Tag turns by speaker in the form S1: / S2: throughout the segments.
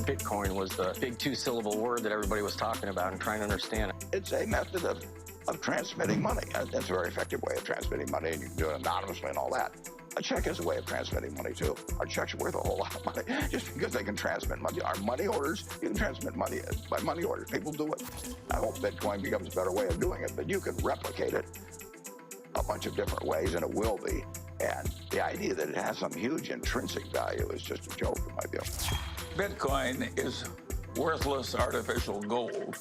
S1: Bitcoin was the big two-syllable word that everybody was talking about and trying to understand.
S2: It's a method of transmitting money. That's a very effective way of transmitting money, and you can do it anonymously and all that. A check is a way of transmitting money, too. Our checks are worth a whole lot of money just because they can transmit money. Our money orders, you can transmit money by money orders. People do it. I hope Bitcoin becomes a better way of doing it, but you can replicate it a bunch of different ways, and it will be. And the idea that it has some huge intrinsic value is just a joke, in my view.
S3: Bitcoin is worthless artificial gold,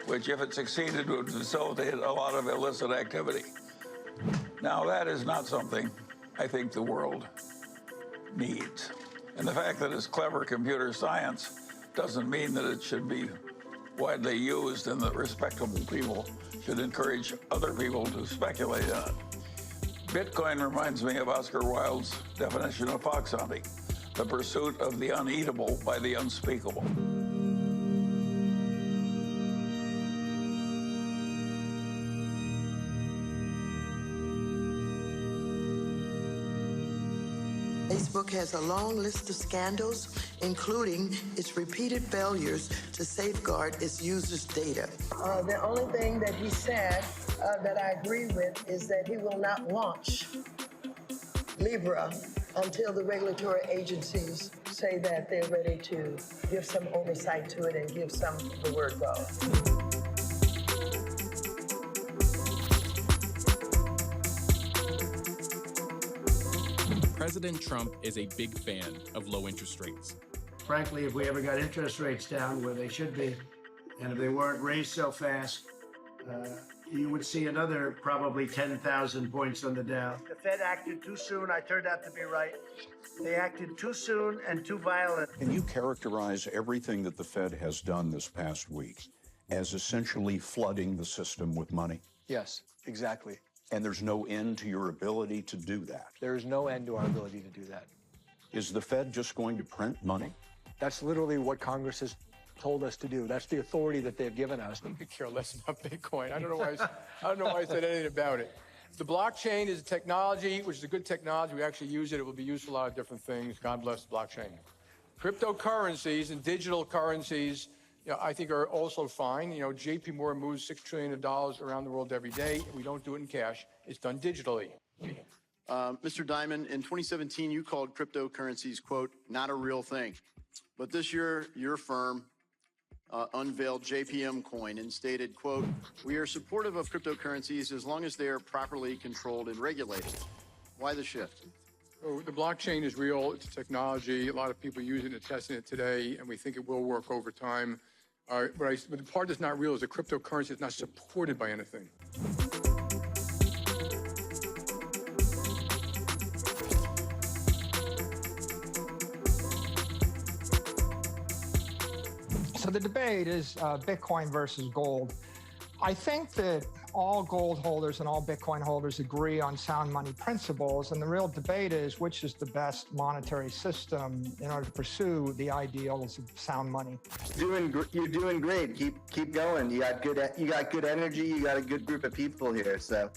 S3: which, if it succeeded, would facilitate a lot of illicit activity. Now, that is not something I think the world needs. And the fact that it's clever computer science doesn't mean that it should be widely used and that respectable people should encourage other people to speculate on it. Bitcoin reminds me of Oscar Wilde's definition of fox hunting, the pursuit of the uneatable by the unspeakable.
S4: Facebook has a long list of scandals, including its repeated failures to safeguard its users' data.
S5: The only thing that he said that I agree with is that he will not launch Libra until the regulatory agencies say that they're ready to give some oversight to it and give some the word go.
S6: President Trump is a big fan of low interest rates.
S7: Frankly, if we ever got interest rates down where they should be, and if they weren't raised so fast, you would see another probably 10,000 points on the Dow.
S8: The Fed acted too soon. I turned out to be right. They acted too soon and too violent.
S9: Can you characterize everything that the Fed has done this past week as essentially flooding the system with money?
S10: Yes, exactly.
S9: And there's no end to your ability to do that?
S10: There is no end to our ability to do that.
S9: Is the Fed just going to print money?
S10: That's literally what Congress has told us to do. That's the authority that they've given us.
S11: I could care less about Bitcoin. I don't know why I said anything about it. The blockchain is a technology, which is a good technology. We actually use it. It will be used for a lot of different things. God bless the blockchain. Cryptocurrencies and digital currencies, I think are also fine. JP Morgan moves $6 trillion around the world every day. We don't do it in cash. It's done digitally.
S12: Mr. Diamond, in 2017, you called cryptocurrencies, quote, not a real thing. But this year, your firm unveiled JPM Coin and stated, quote, we are supportive of cryptocurrencies as long as they are properly controlled and regulated. Why the shift?
S11: So the blockchain is real. It's a technology. A lot of people use it and testing it today, and we think it will work over time. But the part that's not real is the cryptocurrency is not supported by anything.
S13: So the debate is Bitcoin versus gold. I think that all gold holders and all Bitcoin holders agree on sound money principles, and the real debate is which is the best monetary system in order to pursue the ideals of sound money.
S14: You're doing great. Keep going. You got good energy. You got a good group of people here. So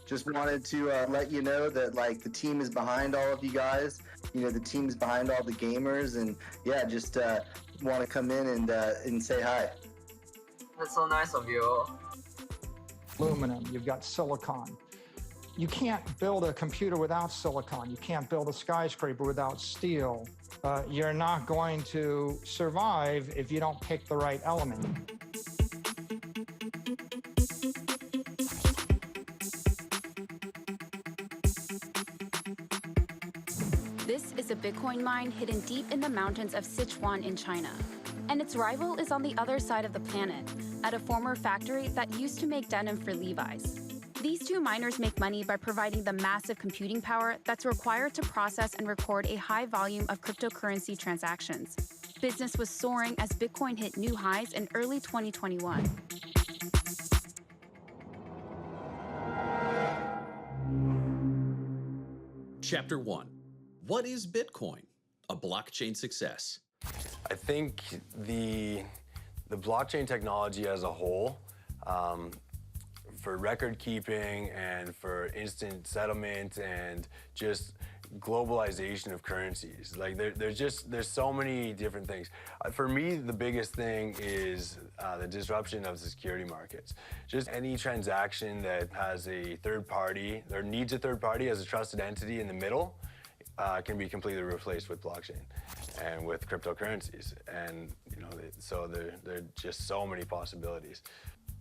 S14: just wanted to let you know that the team is behind all of you guys. The team is behind all the gamers, and yeah, just want to come in and say hi.
S15: That's so nice of you.
S13: Aluminum, you've got silicon. You can't build a computer without silicon. You can't build a skyscraper without steel. You're not going to survive if you don't pick the right element.
S16: This is a Bitcoin mine hidden deep in the mountains of Sichuan in China. And its rival is on the other side of the planet, at a former factory that used to make denim for Levi's. These two miners make money by providing the massive computing power that's required to process and record a high volume of cryptocurrency transactions. Business was soaring as Bitcoin hit new highs in early 2021.
S17: Chapter 1. What is Bitcoin? A blockchain success.
S18: I think the blockchain technology as a whole, for record keeping and for instant settlement and just globalization of currencies, like there's so many different things. For me, the biggest thing is the disruption of the security markets. Just any transaction that has a third party or needs a third party as a trusted entity in the middle can be completely replaced with blockchain and with cryptocurrencies. And so there are just so many possibilities.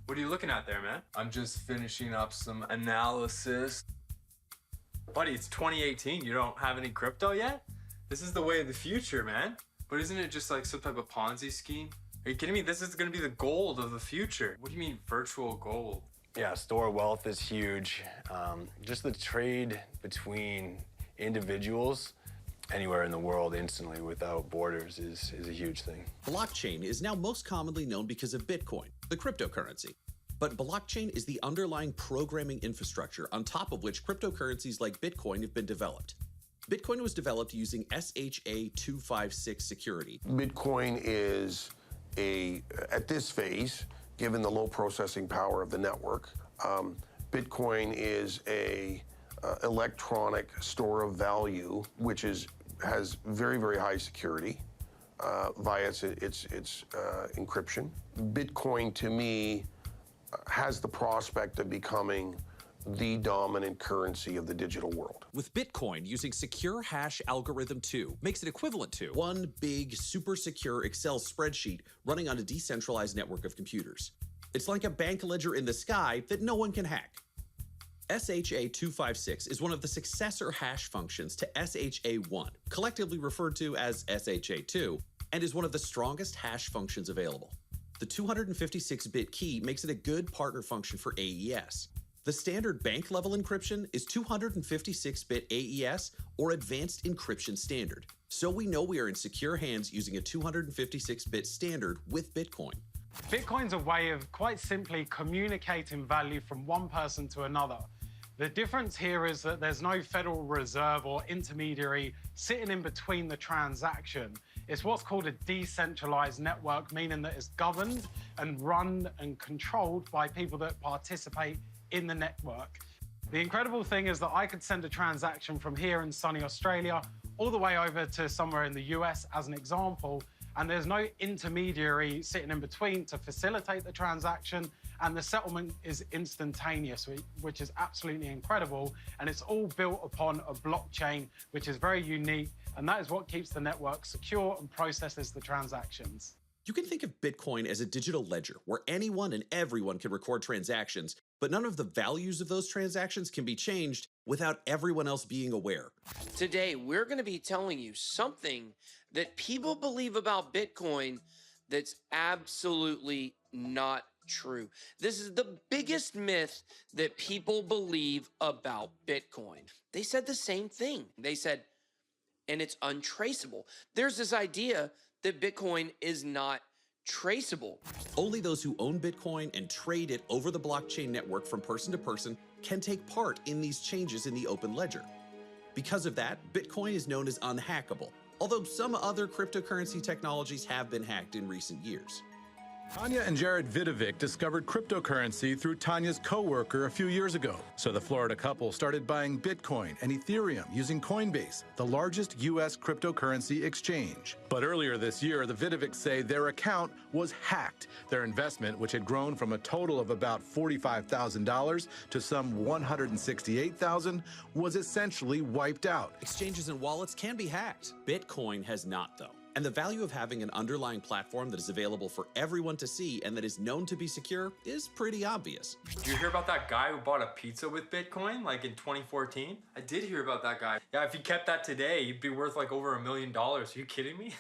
S19: What are you looking at there, man? I'm just finishing up some analysis. Buddy, it's 2018. You don't have any crypto yet? This is the way of the future, man. But isn't it just like some type of Ponzi scheme? Are you kidding me? This is going to be the gold of the future. What do you mean virtual gold?
S18: Yeah, store wealth is huge. Just the trade between individuals anywhere in the world instantly without borders is a huge thing.
S17: Blockchain is now most commonly known because of Bitcoin, the cryptocurrency. But blockchain is the underlying programming infrastructure on top of which cryptocurrencies like Bitcoin have been developed. Bitcoin was developed using SHA-256 security.
S20: Bitcoin is at this phase, given the low processing power of the network, Bitcoin is a electronic store of value, which has very, very high security via its encryption. Bitcoin, to me, has the prospect of becoming the dominant currency of the digital world.
S17: With Bitcoin, using Secure Hash Algorithm 2 makes it equivalent to one big, super secure Excel spreadsheet running on a decentralized network of computers. It's like a bank ledger in the sky that no one can hack. SHA-256 is one of the successor hash functions to SHA-1, collectively referred to as SHA-2, and is one of the strongest hash functions available. The 256-bit key makes it a good partner function for AES. The standard bank-level encryption is 256-bit AES or Advanced Encryption Standard. So we know we are in secure hands using a 256-bit standard with Bitcoin.
S21: Bitcoin's a way of quite simply communicating value from one person to another. The difference here is that there's no Federal Reserve or intermediary sitting in between the transaction. It's what's called a decentralized network, meaning that it's governed and run and controlled by people that participate in the network. The incredible thing is that I could send a transaction from here in sunny Australia all the way over to somewhere in the US as an example, and there's no intermediary sitting in between to facilitate the transaction, and the settlement is instantaneous, which is absolutely incredible, and it's all built upon a blockchain, which is very unique, and that is what keeps the network secure and processes the transactions.
S17: You can think of Bitcoin as a digital ledger where anyone and everyone can record transactions, but none of the values of those transactions can be changed without everyone else being aware.
S22: Today, we're going to be telling you something that people believe about Bitcoin that's absolutely not true. This is the biggest myth that people believe about Bitcoin. They said the same thing. They said, and it's untraceable. There's this idea that Bitcoin is not traceable.
S17: Only those who own Bitcoin and trade it over the blockchain network from person to person can take part in these changes in the open ledger. Because of that, Bitcoin is known as unhackable, although some other cryptocurrency technologies have been hacked in recent years.
S23: Tanya and Jared Vidovic discovered cryptocurrency through Tanya's coworker a few years ago. So the Florida couple started buying Bitcoin and Ethereum using Coinbase, the largest U.S. cryptocurrency exchange. But earlier this year, the Vidovics say their account was hacked. Their investment, which had grown from a total of about $45,000 to some $168,000, was essentially wiped out.
S17: Exchanges and wallets can be hacked. Bitcoin has not, though. And the value of having an underlying platform that is available for everyone to see and that is known to be secure is pretty obvious.
S19: Did you hear about that guy who bought a pizza with Bitcoin, like in 2014? I did hear about that guy. Yeah, if he kept that today, he'd be worth like over $1 million. Are you kidding me?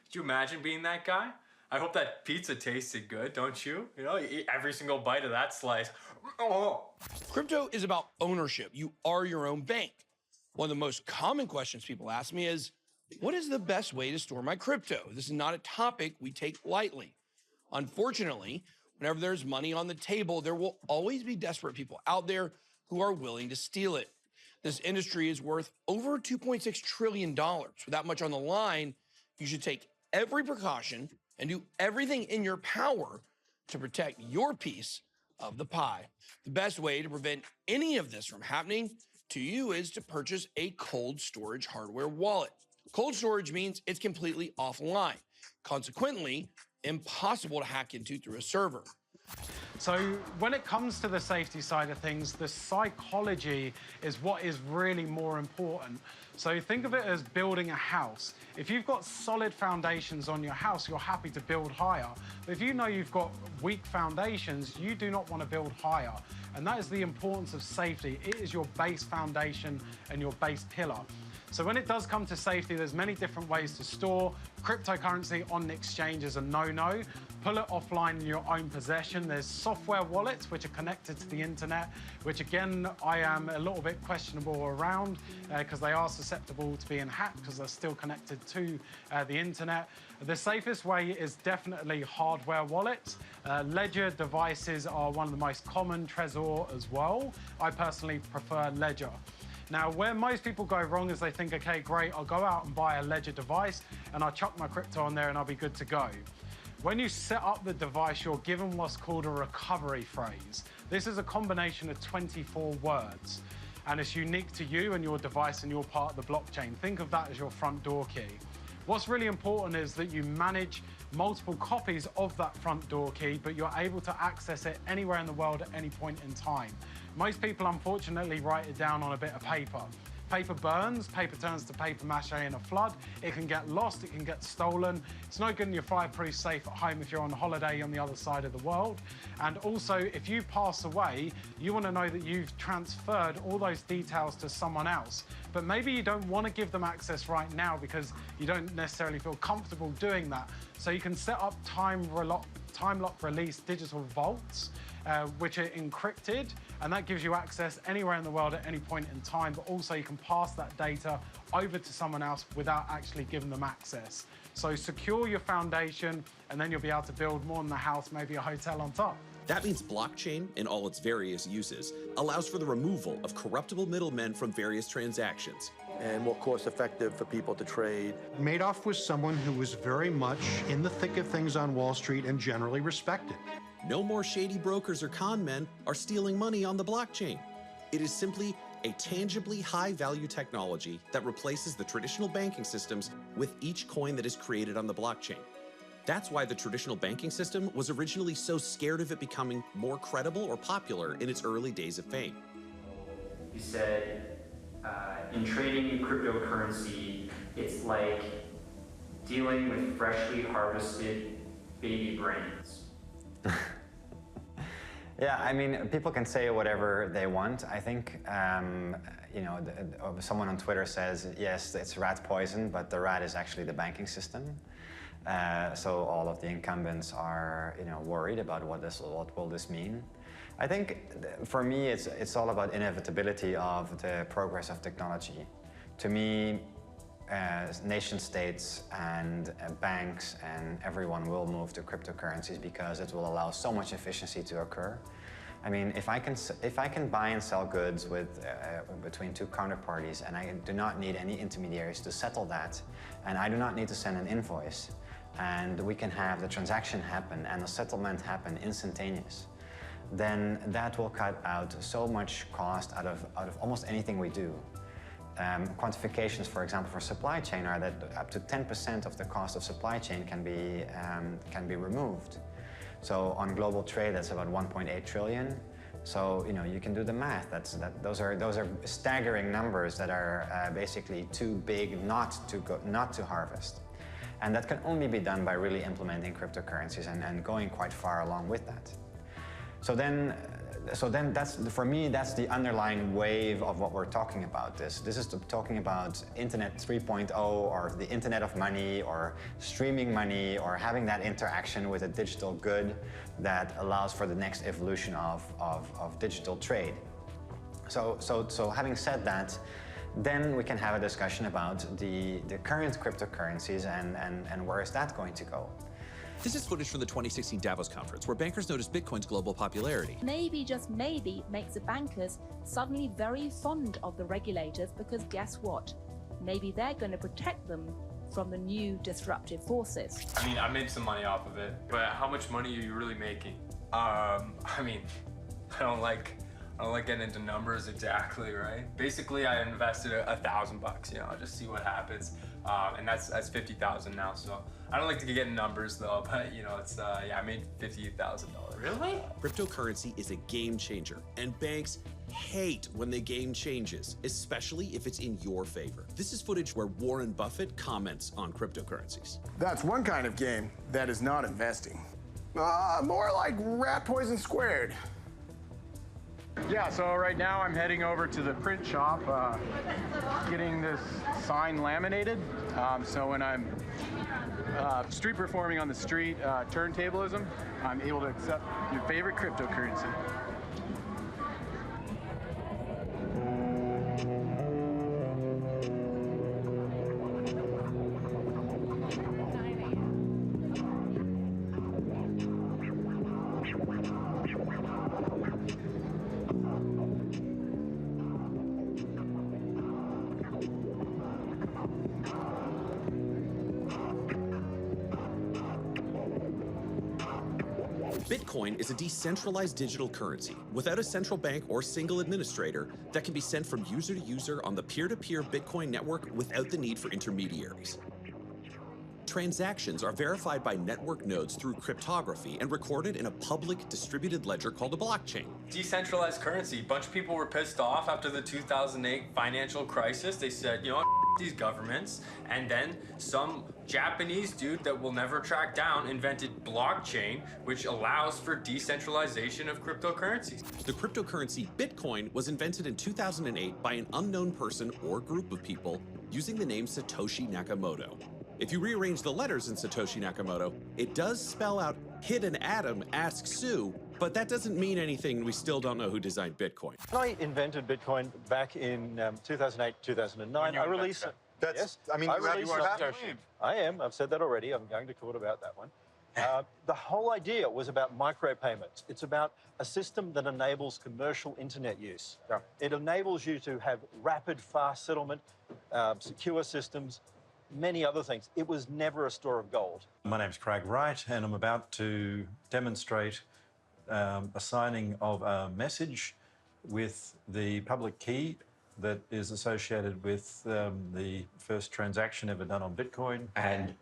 S19: Could you imagine being that guy? I hope that pizza tasted good, don't you? You know, you eat every single bite of that slice. Oh.
S1: Crypto is about ownership. You are your own bank. One of the most common questions people ask me is, what is the best way to store my crypto? This is not a topic we take lightly. Unfortunately, whenever there's money on the table, there will always be desperate people out there who are willing to steal it. This industry is worth over $2.6 trillion. With that much on the line, you should take every precaution and do everything in your power to protect your piece of the pie. The best way to prevent any of this from happening to you is to purchase a cold storage hardware wallet. Cold storage means it's completely offline, consequently, impossible to hack into through a server.
S21: So when it comes to the safety side of things, the psychology is what is really more important. So think of it as building a house. If you've got solid foundations on your house, you're happy to build higher. But if you know you've got weak foundations, you do not want to build higher. And that is the importance of safety. It is your base foundation and your base pillar. So when it does come to safety, there's many different ways to store. Cryptocurrency on the exchange is a no-no. Pull it offline in your own possession. There's software wallets, which are connected to the internet, which again, I am a little bit questionable around because they are susceptible to being hacked because they're still connected to the internet. The safest way is definitely hardware wallets. Ledger devices are one of the most common, Trezor as well. I personally prefer Ledger. Now, where most people go wrong is they think, okay, great, I'll go out and buy a Ledger device and I'll chuck my crypto on there and I'll be good to go. When you set up the device, you're given what's called a recovery phrase. This is a combination of 24 words, and it's unique to you and your device and your part of the blockchain. Think of that as your front door key. What's really important is that you manage multiple copies of that front door key, but you're able to access it anywhere in the world at any point in time. Most people, unfortunately, write it down on a bit of paper. Paper burns, paper turns to paper mache in a flood. It can get lost, it can get stolen. It's no good in your fireproof safe at home if you're on holiday on the other side of the world. And also, if you pass away, you want to know that you've transferred all those details to someone else. But maybe you don't want to give them access right now because you don't necessarily feel comfortable doing that. So you can set up time lock release digital vaults, which are encrypted, and that gives you access anywhere in the world at any point in time, but also you can pass that data over to someone else without actually giving them access. So secure your foundation, and then you'll be able to build more than a house, maybe a hotel on top.
S17: That means blockchain, in all its various uses, allows for the removal of corruptible middlemen from various transactions.
S10: And more cost-effective for people to trade.
S2: Madoff was someone who was very much in the thick of things on Wall Street and generally respected.
S17: No more shady brokers or con men are stealing money on the blockchain. It is simply a tangibly high-value technology that replaces the traditional banking systems with each coin that is created on the blockchain. That's why the traditional banking system was originally so scared of it becoming more credible or popular in its early days of fame.
S3: You said, in trading cryptocurrency, it's like dealing with freshly harvested baby brains.
S24: Yeah, I mean, people can say whatever they want. I think, you know, someone on Twitter says, yes, it's rat poison, but the rat is actually the banking system. So all of the incumbents are, you know, worried about what will this mean. I think for me, it's all about inevitability of the progress of technology. To me, nation states and banks and everyone will move to cryptocurrencies because it will allow so much efficiency to occur. I mean, if I can buy and sell goods with between two counterparties, and I do not need any intermediaries to settle that, and I do not need to send an invoice, and we can have the transaction happen and the settlement happen instantaneous, then that will cut out so much cost out of almost anything we do. Quantifications, for example, for supply chain are that up to 10% of the cost of supply chain can be removed. So on global trade, that's about 1.8 trillion. So you know you can do the math. Those are staggering numbers that are basically too big not to harvest. And that can only be done by really implementing cryptocurrencies and going quite far along with that. So then that's, for me, that's the underlying wave of what we're talking about. This is talking about Internet 3.0 or the Internet of money or streaming money or having that interaction with a digital good that allows for the next evolution of digital trade. So having said that, then we can have a discussion about the current cryptocurrencies and where is that going to go.
S17: This is footage from the 2016 Davos conference, where bankers noticed Bitcoin's global popularity.
S4: Maybe, just maybe, makes the bankers suddenly very fond of the regulators because guess what? Maybe they're going to protect them from the new disruptive forces.
S19: I mean, I made some money off of it, but how much money are you really making? I mean, I don't like getting into numbers exactly, right? Basically, I invested $1,000, you know, just see what happens. And that's 50,000 now, so I don't like to get numbers though, but you know, it's, yeah, I made $58,000.
S22: Really?
S17: Cryptocurrency is a game changer, and banks hate when the game changes, especially if it's in your favor. This is footage where Warren Buffett comments on cryptocurrencies.
S5: That's one kind of game that is not investing. More like rat poison squared.
S6: Yeah, so right now I'm heading over to the print shop, getting this sign laminated. So when I'm street performing on the street, turntablism, I'm able to accept your favorite cryptocurrency.
S17: Bitcoin is a decentralized digital currency without a central bank or single administrator that can be sent from user to user on the peer-to-peer Bitcoin network without the need for intermediaries. Transactions are verified by network nodes through cryptography and recorded in a public distributed ledger called a blockchain.
S19: Decentralized currency. A bunch of people were pissed off after the 2008 financial crisis. They said, you know, these governments. And then some Japanese dude that we'll never track down invented blockchain, which allows for decentralization of cryptocurrencies.
S17: The cryptocurrency Bitcoin was invented in 2008 by an unknown person or group of people using the name Satoshi Nakamoto. If you rearrange the letters in Satoshi Nakamoto, it does spell out hidden atom, ask Sue, but that doesn't mean anything. We still don't know who designed Bitcoin.
S7: I invented Bitcoin back in 2008, 2009. I released it. Yes. I mean, I am. I've said that already. I'm going to court about that one. The whole idea was about micropayments. It's about a system that enables commercial internet use. Yeah. It enables you to have rapid, fast settlement, secure systems, many other things. It was never a store of gold.
S25: My name's Craig Wright, and I'm about to demonstrate a signing of a message with the public key that is associated with the first transaction ever done on Bitcoin.
S26: And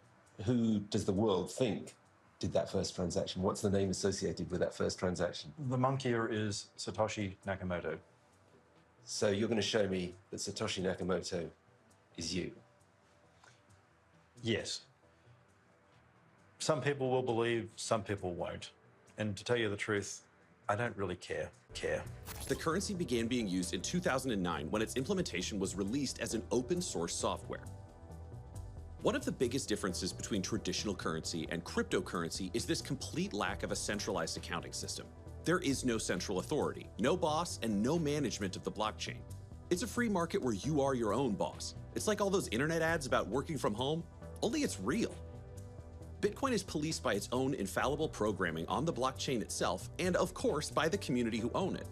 S26: who does the world think did that first transaction? What's the name associated with that first transaction?
S25: The monkeyer is Satoshi Nakamoto.
S26: So you're going to show me that Satoshi Nakamoto is you?
S25: Yes. Some people will believe, some people won't. And to tell you the truth, I don't really care.
S17: The currency began being used in 2009 when its implementation was released as an open source software. One of the biggest differences between traditional currency and cryptocurrency is this complete lack of a centralized accounting system. There is no central authority, no boss, and no management of the blockchain. It's a free market where you are your own boss. It's like all those internet ads about working from home, only it's real. Bitcoin is policed by its own infallible programming on the blockchain itself, and of course by the community who own it.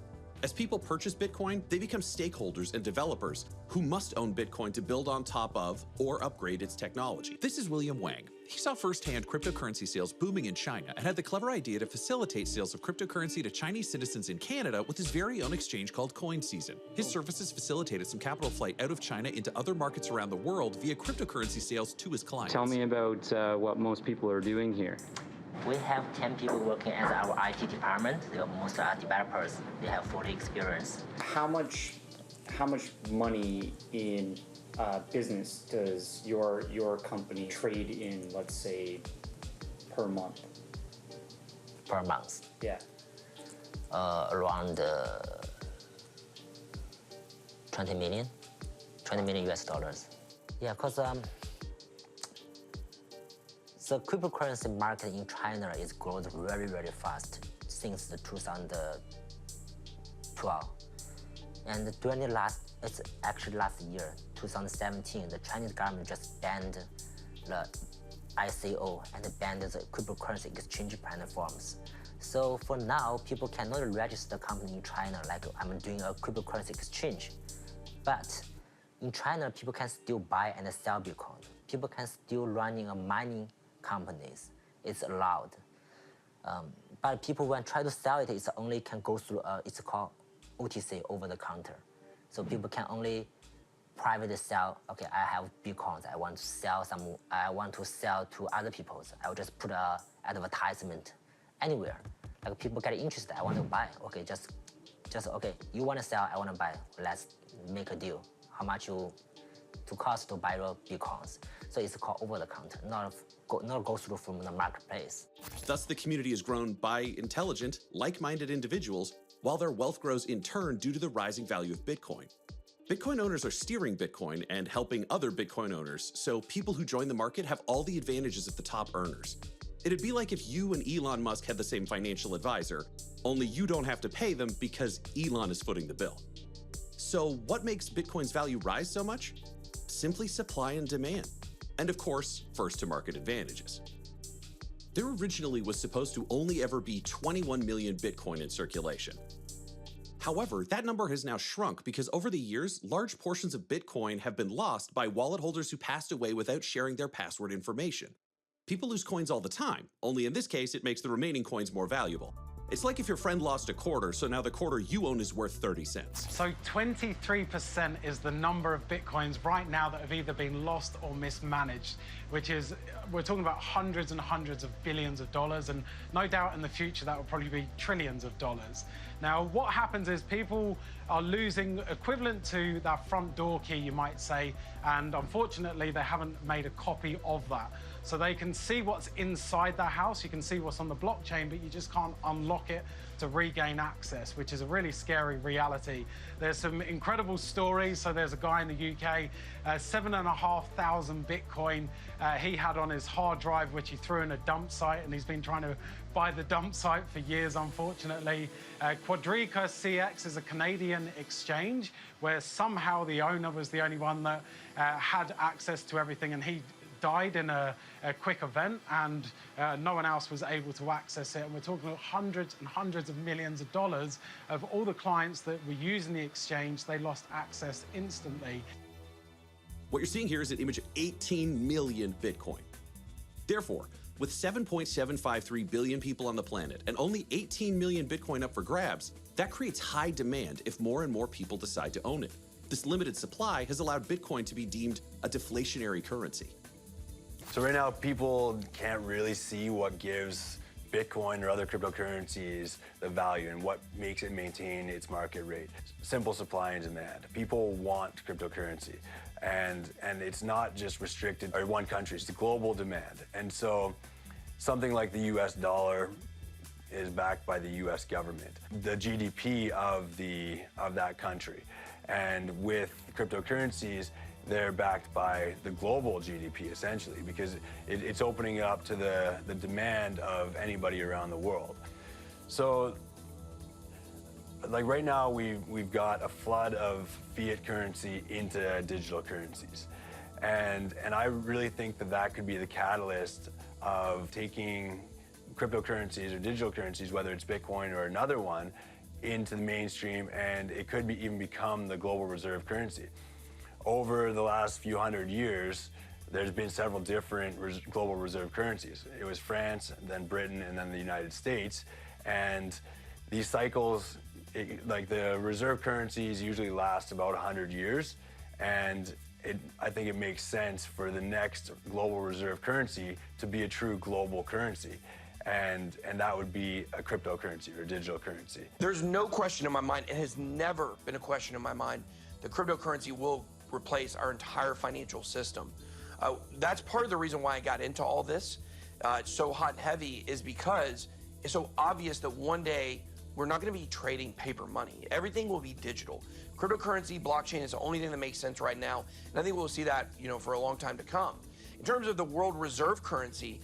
S17: As people purchase Bitcoin, they become stakeholders and developers who must own Bitcoin to build on top of or upgrade its technology. This is William Wang. He saw firsthand cryptocurrency sales booming in China and had the clever idea to facilitate sales of cryptocurrency to Chinese citizens in Canada with his very own exchange called Coin Season. His services facilitated some capital flight out of China into other markets around the world via cryptocurrency sales to his clients.
S27: Tell me about what most people are doing here.
S28: We have 10 people working as our IT department. Most are developers. They have 40 experience.
S27: How much money in
S8: business does your company trade in, let's say, per month?
S28: Per month?
S8: Yeah.
S28: Around 20 million US dollars. Yeah, because the cryptocurrency market in China is growing very, very fast since the 2012. And during the last year, 2017, the Chinese government just banned the ICO and banned the cryptocurrency exchange platforms. So for now, people cannot register a company in China like I'm doing a cryptocurrency exchange. But in China, people can still buy and sell Bitcoin. People can still running a mining companies. It's allowed. But people when try to sell it, it's only can go through, it's called OTC, over the counter. So people can only privately sell, okay, I have Bitcoins, I want to sell to other people. I will just put an advertisement anywhere. Like people get interested, I want to buy, okay, just okay, you want to sell, I want to buy, let's make a deal. How much to cost to buy your Bitcoins. So it's called over the counter, not go through from the marketplace.
S17: Thus, the community has grown by intelligent, like-minded individuals, while their wealth grows in turn due to the rising value of Bitcoin. Bitcoin owners are steering Bitcoin and helping other Bitcoin owners, so people who join the market have all the advantages of the top earners. It'd be like if you and Elon Musk had the same financial advisor, only you don't have to pay them because Elon is footing the bill. So what makes Bitcoin's value rise so much? Simply supply and demand. And of course, first to market advantages. There originally was supposed to only ever be 21 million Bitcoin in circulation. However, that number has now shrunk because over the years, large portions of Bitcoin have been lost by wallet holders who passed away without sharing their password information. People lose coins all the time, only in this case it makes the remaining coins more valuable. It's like if your friend lost a quarter, so now the quarter you own is worth 30 cents.
S21: So 23% is the number of Bitcoins right now that have either been lost or mismanaged, which is, we're talking about hundreds and hundreds of billions of dollars, and no doubt in the future that will probably be trillions of dollars. Now, what happens is people are losing equivalent to that front door key, you might say, and unfortunately they haven't made a copy of that. So they can see what's inside the house, you can see what's on the blockchain, but you just can't unlock it to regain access, which is a really scary reality. There's some incredible stories. So there's a guy in the UK, 7,500 Bitcoin he had on his hard drive, which he threw in a dump site, and he's been trying to buy the dump site for years, unfortunately. Quadriga CX is a Canadian exchange where somehow the owner was the only one that had access to everything, and he died in a quick event, and no one else was able to access it. And we're talking about hundreds and hundreds of millions of dollars of all the clients that were using the exchange. They lost access instantly.
S17: What you're seeing here is an image of 18 million Bitcoin. Therefore, with 7.753 billion people on the planet and only 18 million Bitcoin up for grabs, that creates high demand if more and more people decide to own it. This limited supply has allowed Bitcoin to be deemed a deflationary currency.
S18: So right now, people can't really see what gives Bitcoin or other cryptocurrencies the value and what makes it maintain its market rate. Simple supply and demand. People want cryptocurrency, and it's not just restricted to one country, it's the global demand. And so something like the US dollar is backed by the US government, the GDP of that country. And with cryptocurrencies, they're backed by the global GDP, essentially, because it's opening up to the demand of anybody around the world. So, like right now, we've got a flood of fiat currency into digital currencies. And I really think that could be the catalyst of taking cryptocurrencies or digital currencies, whether it's Bitcoin or another one, into the mainstream, and it could even become the global reserve currency. Over the last few hundred years, there's been several different global reserve currencies. It was France, then Britain, and then the United States. And these cycles, like the reserve currencies usually last about 100 years. And I think it makes sense for the next global reserve currency to be a true global currency. And that would be a cryptocurrency or digital currency.
S1: There's no question in my mind, it has never been a question in my mind, that cryptocurrency will replace our entire financial system. That's part of the reason why I got into all this. It's so hot and heavy is because it's so obvious that one day we're not going to be trading paper money. Everything will be digital. Cryptocurrency, blockchain is the only thing that makes sense right now, and I think we'll see that, for a long time to come. In terms of the world reserve currency,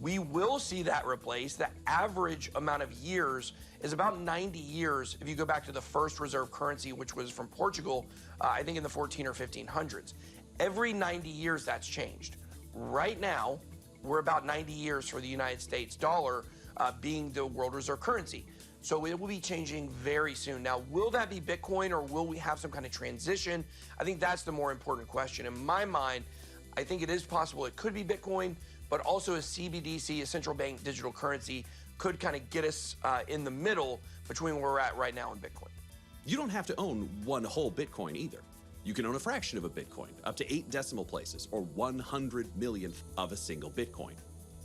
S1: we will see that replaced. The average amount of years is about 90 years if you go back to the first reserve currency, which was from Portugal, I think in the 14 or 1500s. Every 90 years that's changed. Right now, we're about 90 years for the United States dollar being the world reserve currency. So it will be changing very soon. Now, will that be Bitcoin or will we have some kind of transition? I think that's the more important question. In my mind, I think it is possible it could be Bitcoin, but also a CBDC, a central bank digital currency, could kind of get us in the middle between where we're at right now and Bitcoin.
S17: You don't have to own one whole Bitcoin either. You can own a fraction of a Bitcoin, up to 8 decimal places, or 100 millionth of a single Bitcoin.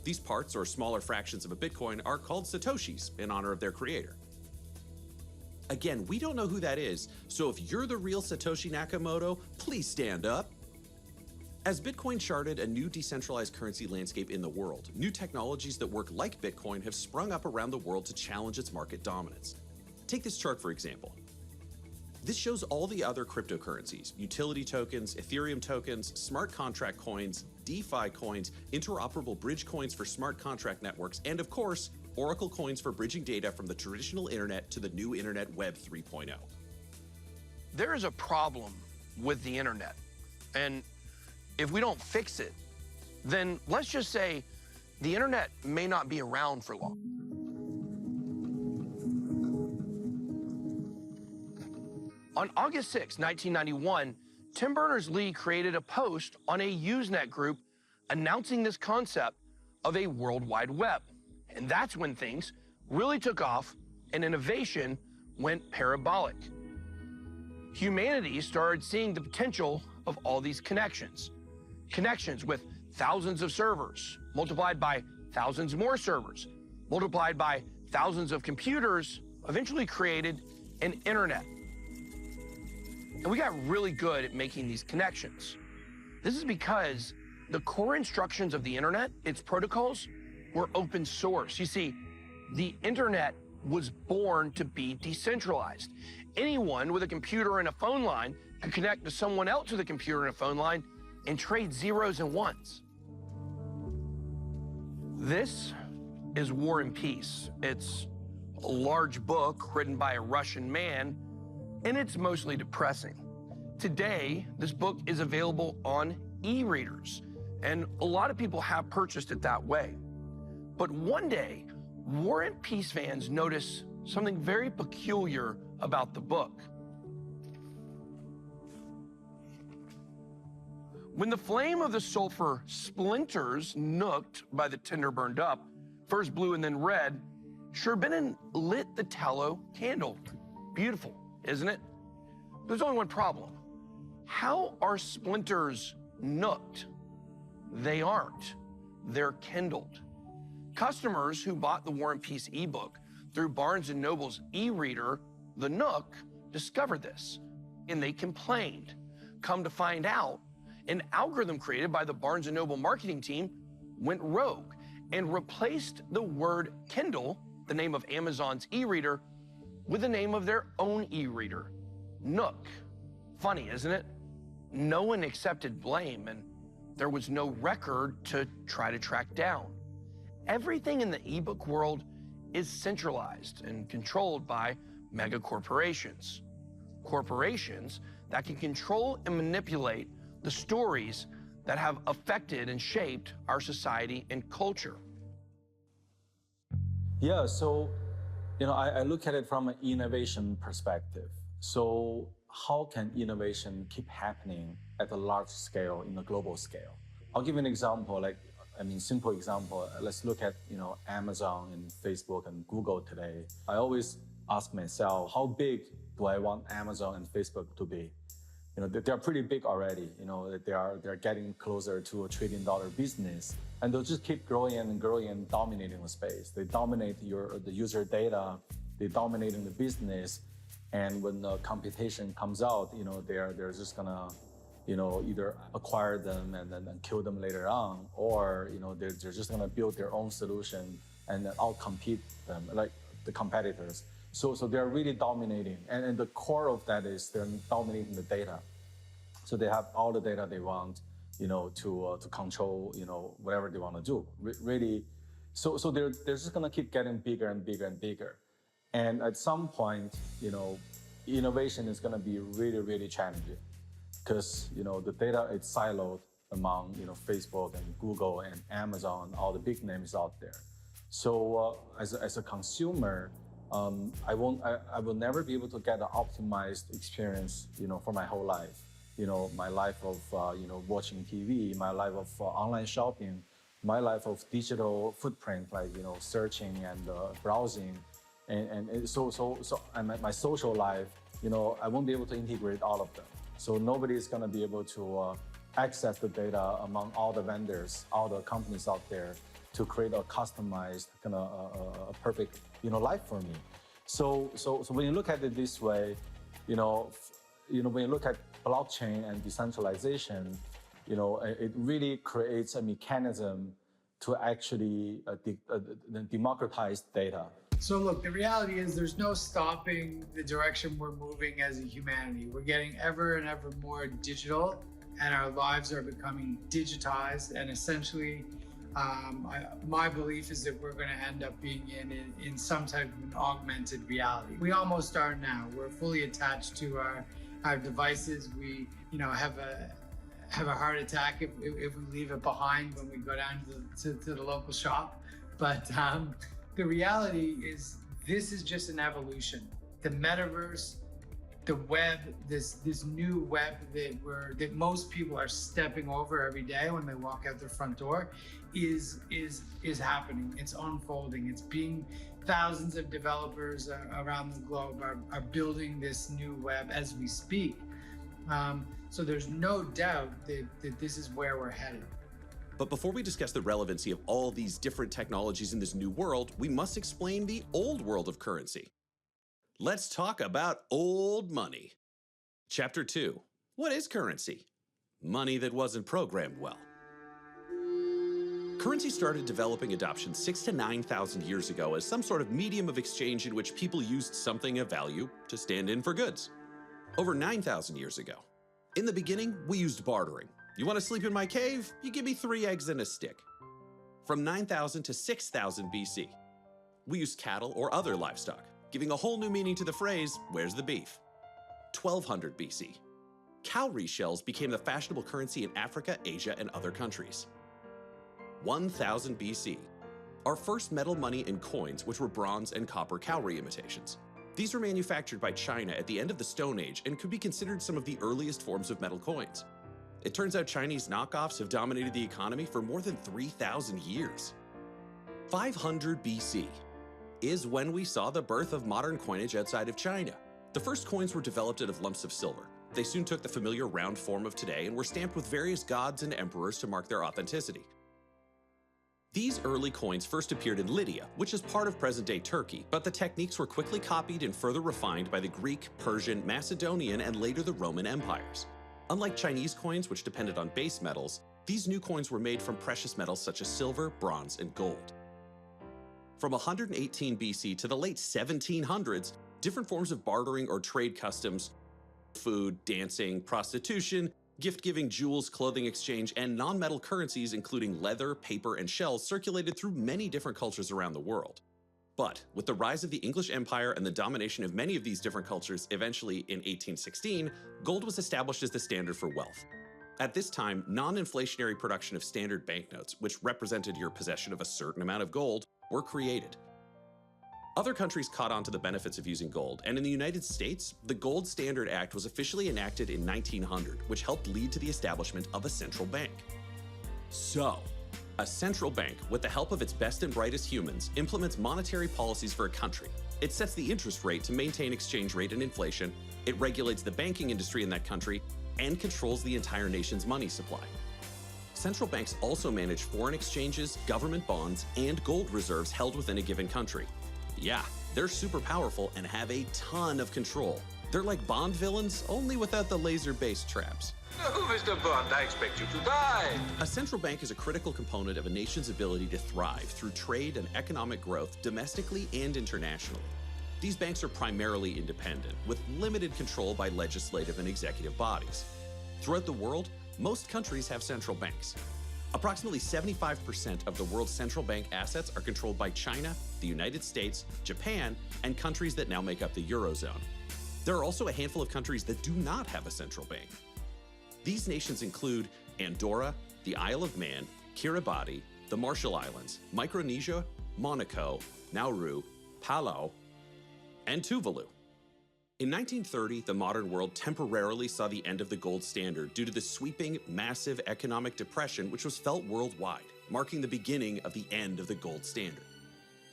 S17: These parts, or smaller fractions of a Bitcoin, are called Satoshis in honor of their creator. Again, we don't know who that is, so if you're the real Satoshi Nakamoto, please stand up. As Bitcoin charted a new decentralized currency landscape in the world, new technologies that work like Bitcoin have sprung up around the world to challenge its market dominance. Take this chart, for example. This shows all the other cryptocurrencies, utility tokens, Ethereum tokens, smart contract coins, DeFi coins, interoperable bridge coins for smart contract networks, and of course, Oracle coins for bridging data from the traditional internet to the new internet Web 3.0.
S1: There is a problem with the internet, and if we don't fix it, then let's just say the internet may not be around for long. On August 6, 1991, Tim Berners-Lee created a post on a Usenet group announcing this concept of a World Wide Web. And that's when things really took off and innovation went parabolic. Humanity started seeing the potential of all these connections. Connections with thousands of servers, multiplied by thousands more servers, multiplied by thousands of computers, eventually created an internet. And we got really good at making these connections. This is because the core instructions of the internet, its protocols, were open source. You see, the internet was born to be decentralized. Anyone with a computer and a phone line could connect to someone else with a computer and a phone line and trade zeros and ones. This is War and Peace. It's a large book written by a Russian man, and it's mostly depressing. Today, this book is available on e-readers, and a lot of people have purchased it that way. But one day, War and Peace fans notice something very peculiar about the book. When the flame of the sulfur splinters nooked by the tinder burned up, first blue and then red, Sherbinin lit the tallow candle. Beautiful, isn't it? There's only one problem. How are splinters nooked? They aren't. They're kindled. Customers who bought the War and Peace ebook through Barnes & Noble's e-reader, The Nook, discovered this, and they complained. Come to find out, an algorithm created by the Barnes & Noble marketing team went rogue and replaced the word Kindle, the name of Amazon's e-reader, with the name of their own e-reader, Nook. Funny, isn't it? No one accepted blame, and there was no record to try to track down. Everything in the ebook world is centralized and controlled by mega corporations. Corporations that can control and manipulate the stories that have affected and shaped our society and culture.
S9: Yeah, so, I look at it from an innovation perspective. So how can innovation keep happening at a large scale, in a global scale? I'll give you an example, simple example. Let's look at, Amazon and Facebook and Google today. I always ask myself, how big do I want Amazon and Facebook to be? They're pretty big already. They're getting closer to $1 trillion business, and they'll just keep growing and growing and dominating the space. They dominate the user data. They dominating the business, and when the competition comes out, they're just gonna, either acquire them and then kill them later on, or they're just going to build their own solution and then outcompete them, like the competitors. So they're really dominating, and the core of that is they're dominating the data. So they have all the data they want, to control, whatever they want to do. Really, so they're just going to keep getting bigger and bigger and bigger, and at some point, innovation is going to be really, really challenging, because the data is siloed among Facebook and Google and Amazon, all the big names out there. So as a consumer, I will never be able to get an optimized experience, for my whole life. My life of watching TV, my life of online shopping, my life of digital footprint, like searching and browsing, and my social life. I won't be able to integrate all of them. So nobody is going to be able to access the data among all the vendors, all the companies out there, to create a customized kind of a perfect life for me. So when you look at it this way, when you look at blockchain and decentralization, it really creates a mechanism to actually democratize data.
S11: So look, the reality is there's no stopping the direction we're moving as a humanity. We're getting ever and ever more digital, and our lives are becoming digitized, and essentially my belief is that we're going to end up being in some type of an augmented reality. We almost are now. We're fully attached to our devices. We have a heart attack if we leave it behind when we go down to the local shop. But the reality is this is just an evolution. The metaverse, the web, this new web that most people are stepping over every day when they walk out their front door is happening. It's unfolding. It's being thousands of developers around the globe are building this new web as we speak. So there's no doubt that this is where we're headed.
S17: But before we discuss the relevancy of all these different technologies in this new world, we must explain the old world of currency. Let's talk about old money. Chapter 2. What is currency? Money that wasn't programmed well. Currency started developing adoption 6,000 to 9,000 years ago as some sort of medium of exchange in which people used something of value to stand in for goods. Over 9,000 years ago. In the beginning, we used bartering. You want to sleep in my cave? You give me 3 eggs and a stick. From 9,000 to 6,000 BC, we used cattle or other livestock, giving a whole new meaning to the phrase, where's the beef? 1200 BC, cowrie shells became the fashionable currency in Africa, Asia, and other countries. 1000 BC, our first metal money and coins, which were bronze and copper cowrie imitations. These were manufactured by China at the end of the Stone Age and could be considered some of the earliest forms of metal coins. It turns out Chinese knockoffs have dominated the economy for more than 3,000 years. 500 BC is when we saw the birth of modern coinage outside of China. The first coins were developed out of lumps of silver. They soon took the familiar round form of today and were stamped with various gods and emperors to mark their authenticity. These early coins first appeared in Lydia, which is part of present-day Turkey, but the techniques were quickly copied and further refined by the Greek, Persian, Macedonian, and later the Roman empires. Unlike Chinese coins, which depended on base metals, these new coins were made from precious metals such as silver, bronze, and gold. From 118 BC to the late 1700s, different forms of bartering or trade customs, food, dancing, prostitution, gift-giving, jewels, clothing exchange, and non-metal currencies including leather, paper, and shells circulated through many different cultures around the world. But with the rise of the English Empire and the domination of many of these different cultures, eventually in 1816, gold was established as the standard for wealth. At this time, non-inflationary production of standard banknotes, which represented your possession of a certain amount of gold, were created. Other countries caught on to the benefits of using gold, and in the United States, the Gold Standard Act was officially enacted in 1900, which helped lead to the establishment of a central bank. So, a central bank, with the help of its best and brightest humans, implements monetary policies for a country. It sets the interest rate to maintain exchange rate and inflation, it regulates the banking industry in that country, and controls the entire nation's money supply. Central banks also manage foreign exchanges, government bonds, and gold reserves held within a given country. Yeah, they're super powerful and have a ton of control. They're like Bond villains, only without the laser-based traps.
S10: No, Mr. Bond, I expect you to die.
S17: A central bank is a critical component of a nation's ability to thrive through trade and economic growth domestically and internationally. These banks are primarily independent, with limited control by legislative and executive bodies. Throughout the world, most countries have central banks. Approximately 75% of the world's central bank assets are controlled by China, the United States, Japan, and countries that now make up the Eurozone. There are also a handful of countries that do not have a central bank. These nations include Andorra, the Isle of Man, Kiribati, the Marshall Islands, Micronesia, Monaco, Nauru, Palau, and Tuvalu. In 1930, the modern world temporarily saw the end of the gold standard due to the sweeping, massive economic depression which was felt worldwide, marking the beginning of the end of the gold standard.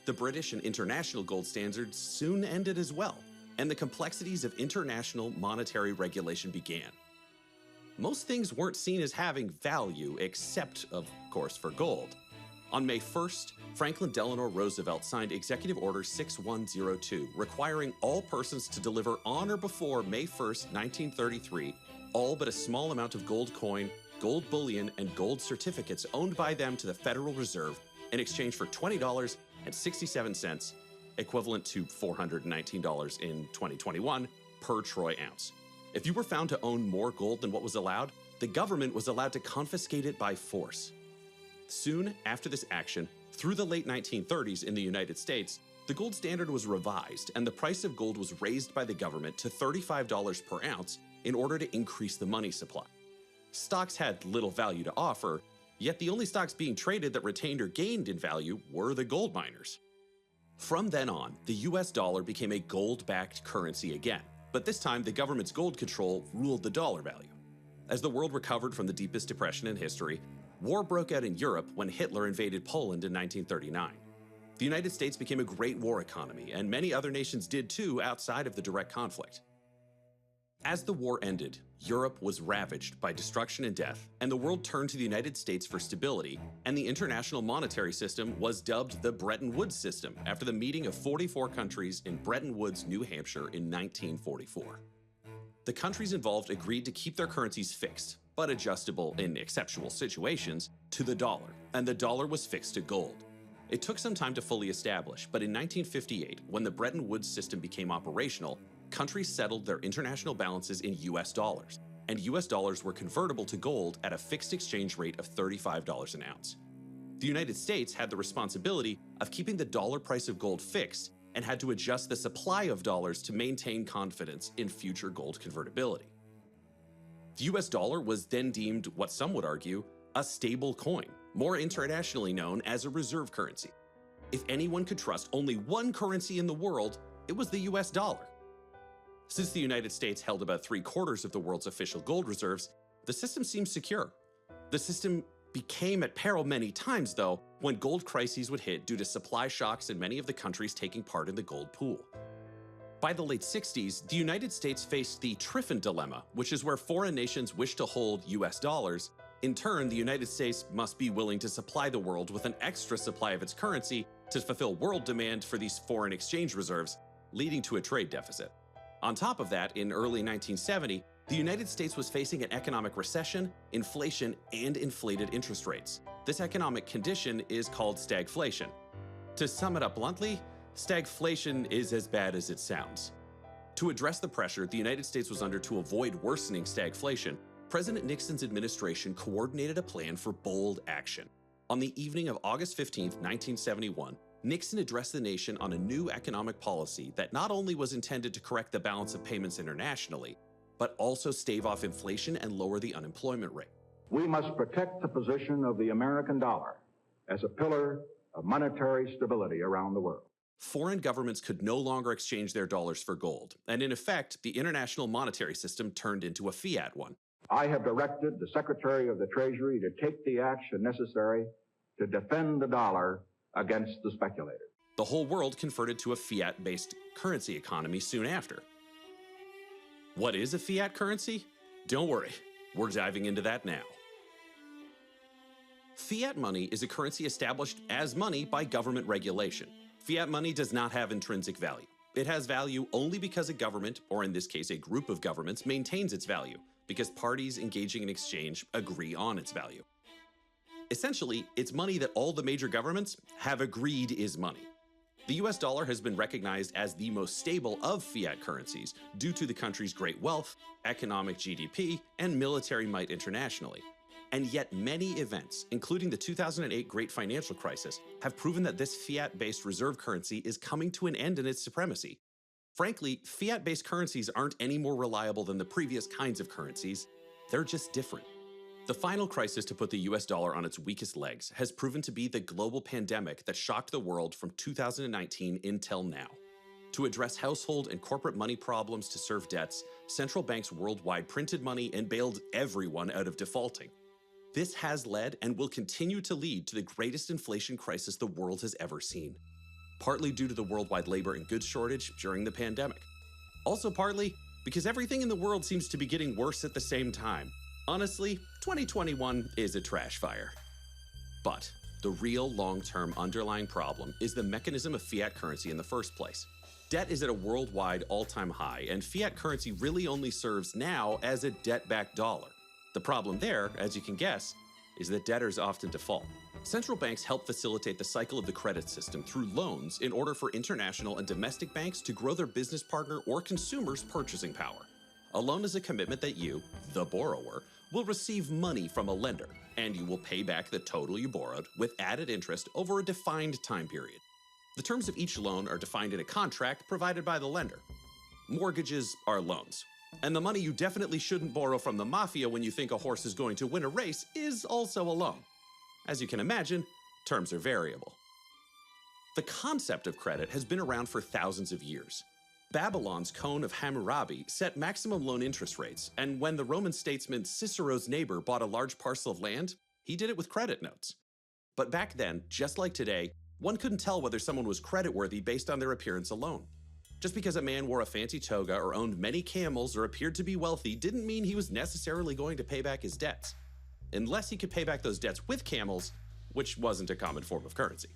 S17: The British and international gold standards soon ended as well, and the complexities of international monetary regulation began. Most things weren't seen as having value, except, of course, for gold. On May 1st, Franklin Delano Roosevelt signed Executive Order 6102, requiring all persons to deliver on or before May 1st, 1933, all but a small amount of gold coin, gold bullion, and gold certificates owned by them to the Federal Reserve in exchange for $20.67, equivalent to $419 in 2021, per troy ounce. If you were found to own more gold than what was allowed, the government was allowed to confiscate it by force. Soon after this action, through the late 1930s in the United States, the gold standard was revised and the price of gold was raised by the government to $35 per ounce in order to increase the money supply. Stocks had little value to offer, yet the only stocks being traded that retained or gained in value were the gold miners. From then on, the US dollar became a gold-backed currency again, but this time the government's gold control ruled the dollar value. As the world recovered from the deepest depression in history, war broke out in Europe when Hitler invaded Poland in 1939. The United States became a great war economy, and many other nations did too outside of the direct conflict. As the war ended, Europe was ravaged by destruction and death, and the world turned to the United States for stability, and the international monetary system was dubbed the Bretton Woods system after the meeting of 44 countries in Bretton Woods, New Hampshire in 1944. The countries involved agreed to keep their currencies fixed, but adjustable in exceptional situations, to the dollar, and the dollar was fixed to gold. It took some time to fully establish, but in 1958, when the Bretton Woods system became operational, countries settled their international balances in US dollars, and US dollars were convertible to gold at a fixed exchange rate of $35 an ounce. The United States had the responsibility of keeping the dollar price of gold fixed and had to adjust the supply of dollars to maintain confidence in future gold convertibility. The US dollar was then deemed, what some would argue, a stable coin, more internationally known as a reserve currency. If anyone could trust only one currency in the world, it was the US dollar. Since the United States held about 3/4 of the world's official gold reserves, the system seemed secure. The system became at peril many times, though, when gold crises would hit due to supply shocks in many of the countries taking part in the gold pool. By the late 60s, the United States faced the Triffin dilemma, which is where foreign nations wish to hold US dollars. In turn, the United States must be willing to supply the world with an extra supply of its currency to fulfill world demand for these foreign exchange reserves, leading to a trade deficit. On top of that, in early 1970, the United States was facing an economic recession, inflation, and inflated interest rates. This economic condition is called stagflation. To sum it up bluntly, stagflation is as bad as it sounds. To address the pressure the United States was under to avoid worsening stagflation, President Nixon's administration coordinated a plan for bold action. On the evening of August 15, 1971, Nixon addressed the nation on a new economic policy that not only was intended to correct the balance of payments internationally, but also stave off inflation and lower the unemployment rate.
S12: We must protect the position of the American dollar as a pillar of monetary stability around the world.
S17: Foreign governments could no longer exchange their dollars for gold, and in effect, the international monetary system turned into a fiat one.
S12: I have directed the Secretary of the Treasury to take the action necessary to defend the dollar against the speculators.
S17: The whole world converted to a fiat-based currency economy soon after. What is a fiat currency? Don't worry, we're diving into that now. Fiat money is a currency established as money by government regulation. Fiat money does not have intrinsic value. It has value only because a government, or in this case a group of governments, maintains its value, because parties engaging in exchange agree on its value. Essentially, it's money that all the major governments have agreed is money. The US dollar has been recognized as the most stable of fiat currencies due to the country's great wealth, economic GDP, and military might internationally. And yet many events, including the 2008 Great Financial Crisis, have proven that this fiat-based reserve currency is coming to an end in its supremacy. Frankly, fiat-based currencies aren't any more reliable than the previous kinds of currencies. They're just different. The final crisis to put the US dollar on its weakest legs has proven to be the global pandemic that shocked the world from 2019 until now. To address household and corporate money problems to serve debts, central banks worldwide printed money and bailed everyone out of defaulting. This has led and will continue to lead to the greatest inflation crisis the world has ever seen. Partly due to the worldwide labor and goods shortage during the pandemic. Also partly because everything in the world seems to be getting worse at the same time. Honestly, 2021 is a trash fire. But the real long-term underlying problem is the mechanism of fiat currency in the first place. Debt is at a worldwide all-time high, and fiat currency really only serves now as a debt-backed dollar. The problem there, as you can guess, is that debtors often default. Central banks help facilitate the cycle of the credit system through loans in order for international and domestic banks to grow their business partner or consumer's purchasing power. A loan is a commitment that you, the borrower, will receive money from a lender, and you will pay back the total you borrowed with added interest over a defined time period. The terms of each loan are defined in a contract provided by the lender. Mortgages are loans. And the money you definitely shouldn't borrow from the mafia when you think a horse is going to win a race is also a loan. As you can imagine, terms are variable. The concept of credit has been around for thousands of years. Babylon's Cone of Hammurabi set maximum loan interest rates, and when the Roman statesman Cicero's neighbor bought a large parcel of land, he did it with credit notes. But back then, just like today, one couldn't tell whether someone was creditworthy based on their appearance alone. Just because a man wore a fancy toga or owned many camels or appeared to be wealthy didn't mean he was necessarily going to pay back his debts. Unless he could pay back those debts with camels, which wasn't a common form of currency.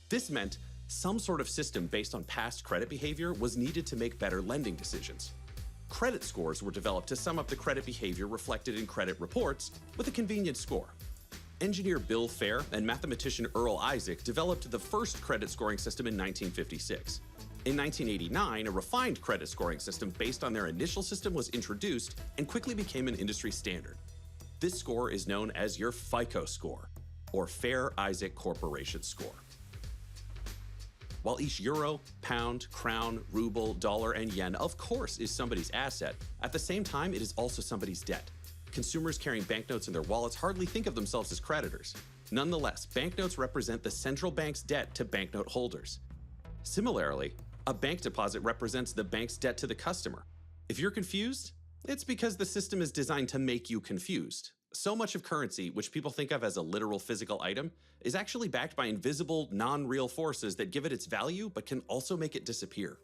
S17: This meant some sort of system based on past credit behavior was needed to make better lending decisions. Credit scores were developed to sum up the credit behavior reflected in credit reports with a convenient score. Engineer Bill Fair and mathematician Earl Isaac developed the first credit scoring system in 1956. In 1989, a refined credit scoring system based on their initial system was introduced and quickly became an industry standard. This score is known as your FICO score, or Fair Isaac Corporation score. While each euro, pound, crown, ruble, dollar, and yen, of course, is somebody's asset, at the same time, it is also somebody's debt. Consumers carrying banknotes in their wallets hardly think of themselves as creditors. Nonetheless, banknotes represent the central bank's debt to banknote holders. Similarly, a bank deposit represents the bank's debt to the customer. If you're confused, it's because the system is designed to make you confused. So much of currency, which people think of as a literal physical item, is actually backed by invisible, non-real forces that give it its value but can also make it disappear.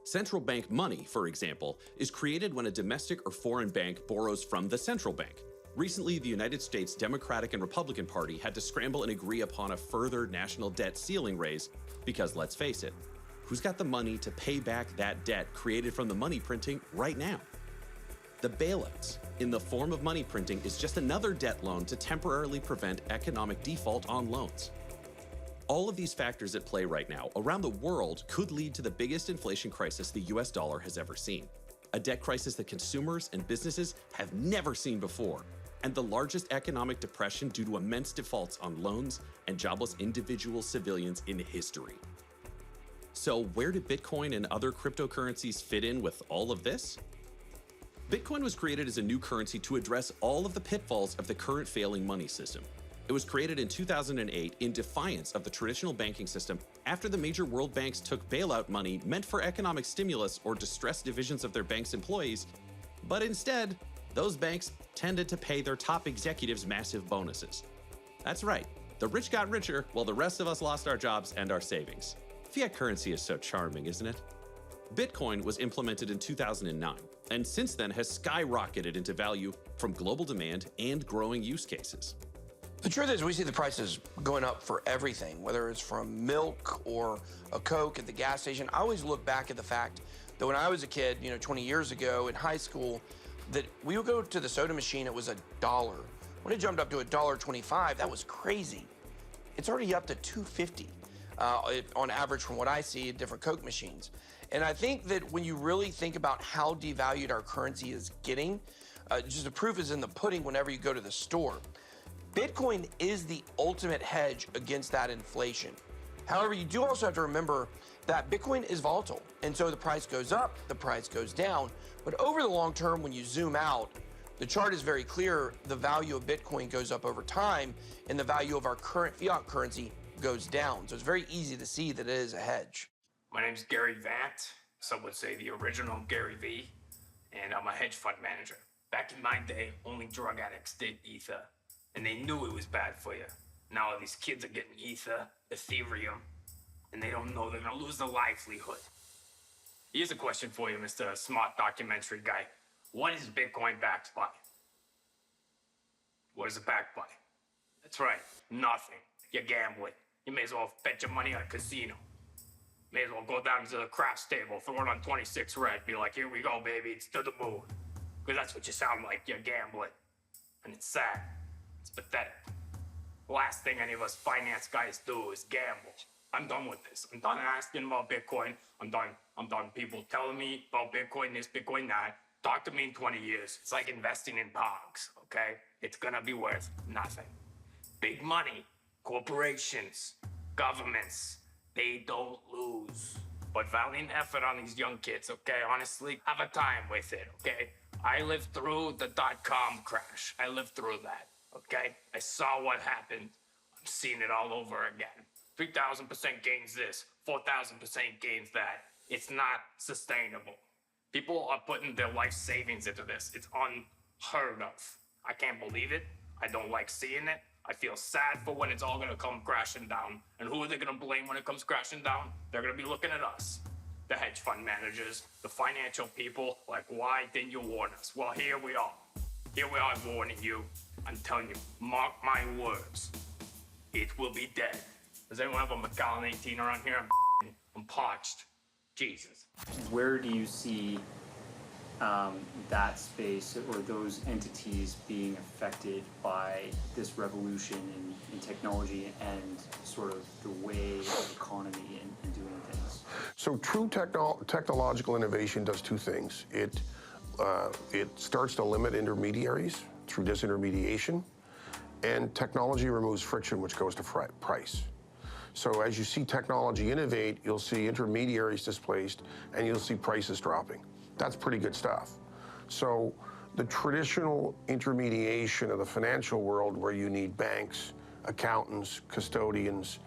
S17: Central bank money, for example, is created when a domestic or foreign bank borrows from the central bank. Recently, the United States Democratic and Republican Party had to scramble and agree upon a further national debt ceiling raise because, let's face it, who's got the money to pay back that debt created from the money printing right now? The bailouts, in the form of money printing, is just another debt loan to temporarily prevent economic default on loans. All of these factors at play right now around the world could lead to the biggest inflation crisis the US dollar has ever seen, a debt crisis that consumers and businesses have never seen before, and the largest economic depression due to immense defaults on loans and jobless individual civilians in history. So where do Bitcoin and other cryptocurrencies fit in with all of this? Bitcoin was created as a new currency to address all of the pitfalls of the current failing money system. It was created in 2008 in defiance of the traditional banking system after the major world banks took bailout money meant for economic stimulus or distressed divisions of their bank's employees, but instead, those banks tended to pay their top executives massive bonuses. That's right, the rich got richer while the rest of us lost our jobs and our savings. Fiat currency is so charming, isn't it? Bitcoin was implemented in 2009, and since then has skyrocketed into value from global demand and growing use cases.
S1: The truth is, we see the prices going up for everything, whether it's from milk or a Coke at the gas station. I always look back at the fact that when I was a kid, 20 years ago in high school, that we would go to the soda machine, it was $1. When it jumped up to $1.25, that was crazy. It's already up to $2.50 on average from what I see at different Coke machines. And I think that when you really think about how devalued our currency is getting, just the proof is in the pudding whenever you go to the store. Bitcoin is the ultimate hedge against that inflation. However, you do also have to remember that Bitcoin is volatile. And so the price goes up, the price goes down. But over the long term, when you zoom out, the chart is very clear. The value of Bitcoin goes up over time, and the value of our current fiat currency goes down. So it's very easy to see that it is a hedge.
S2: My name's Gary Vant. Some would say the original Gary V. And I'm a hedge fund manager. Back in my day, only drug addicts did Ether. And they knew it was bad for you. Now all these kids are getting Ether, Ethereum, and they don't know they're gonna lose their livelihood. Here's a question for you, Mr. Smart Documentary Guy. What is Bitcoin backed by? What is it backed by? That's right, nothing. You're gambling. You may as well bet your money on a casino. May as well go down to the craps table, throw it on 26 red, be like, here we go, baby, it's to the moon. Because that's what you sound like, you're gambling. And it's sad. It's pathetic. The last thing any of us finance guys do is gamble. I'm done with this. I'm done asking about Bitcoin. I'm done people telling me about Bitcoin this, Bitcoin that. Talk to me in 20 years. It's like investing in Pogs, okay? It's gonna be worth nothing. Big money, corporations, governments, they don't lose. But valiant effort on these young kids, okay? Honestly, have a time with it, okay? I lived through the .com crash. I lived through that. Okay? I saw what happened. I'm seeing it all over again. 3,000% gains this, 4,000% gains that. It's not sustainable. People are putting their life savings into this. It's unheard of. I can't believe it. I don't like seeing it. I feel sad for when it's all gonna come crashing down. And who are they gonna blame when it comes crashing down? They're gonna be looking at us. The hedge fund managers, the financial people, like, why didn't you warn us? Well, here we are. Here we are warning you. I'm telling you, mark my words. It will be dead. Does anyone have a Macallan 18 around here? I'm parched. Jesus.
S8: Where do you see that space or those entities being affected by this revolution in technology and sort of the way of economy and doing things?
S3: So true technological innovation does two things. It starts to limit intermediaries through disintermediation, and technology removes friction, which goes to price. So as you see technology innovate, you'll see intermediaries displaced, and you'll see prices dropping. That's pretty good stuff. So the traditional intermediation of the financial world, where you need banks, accountants, custodians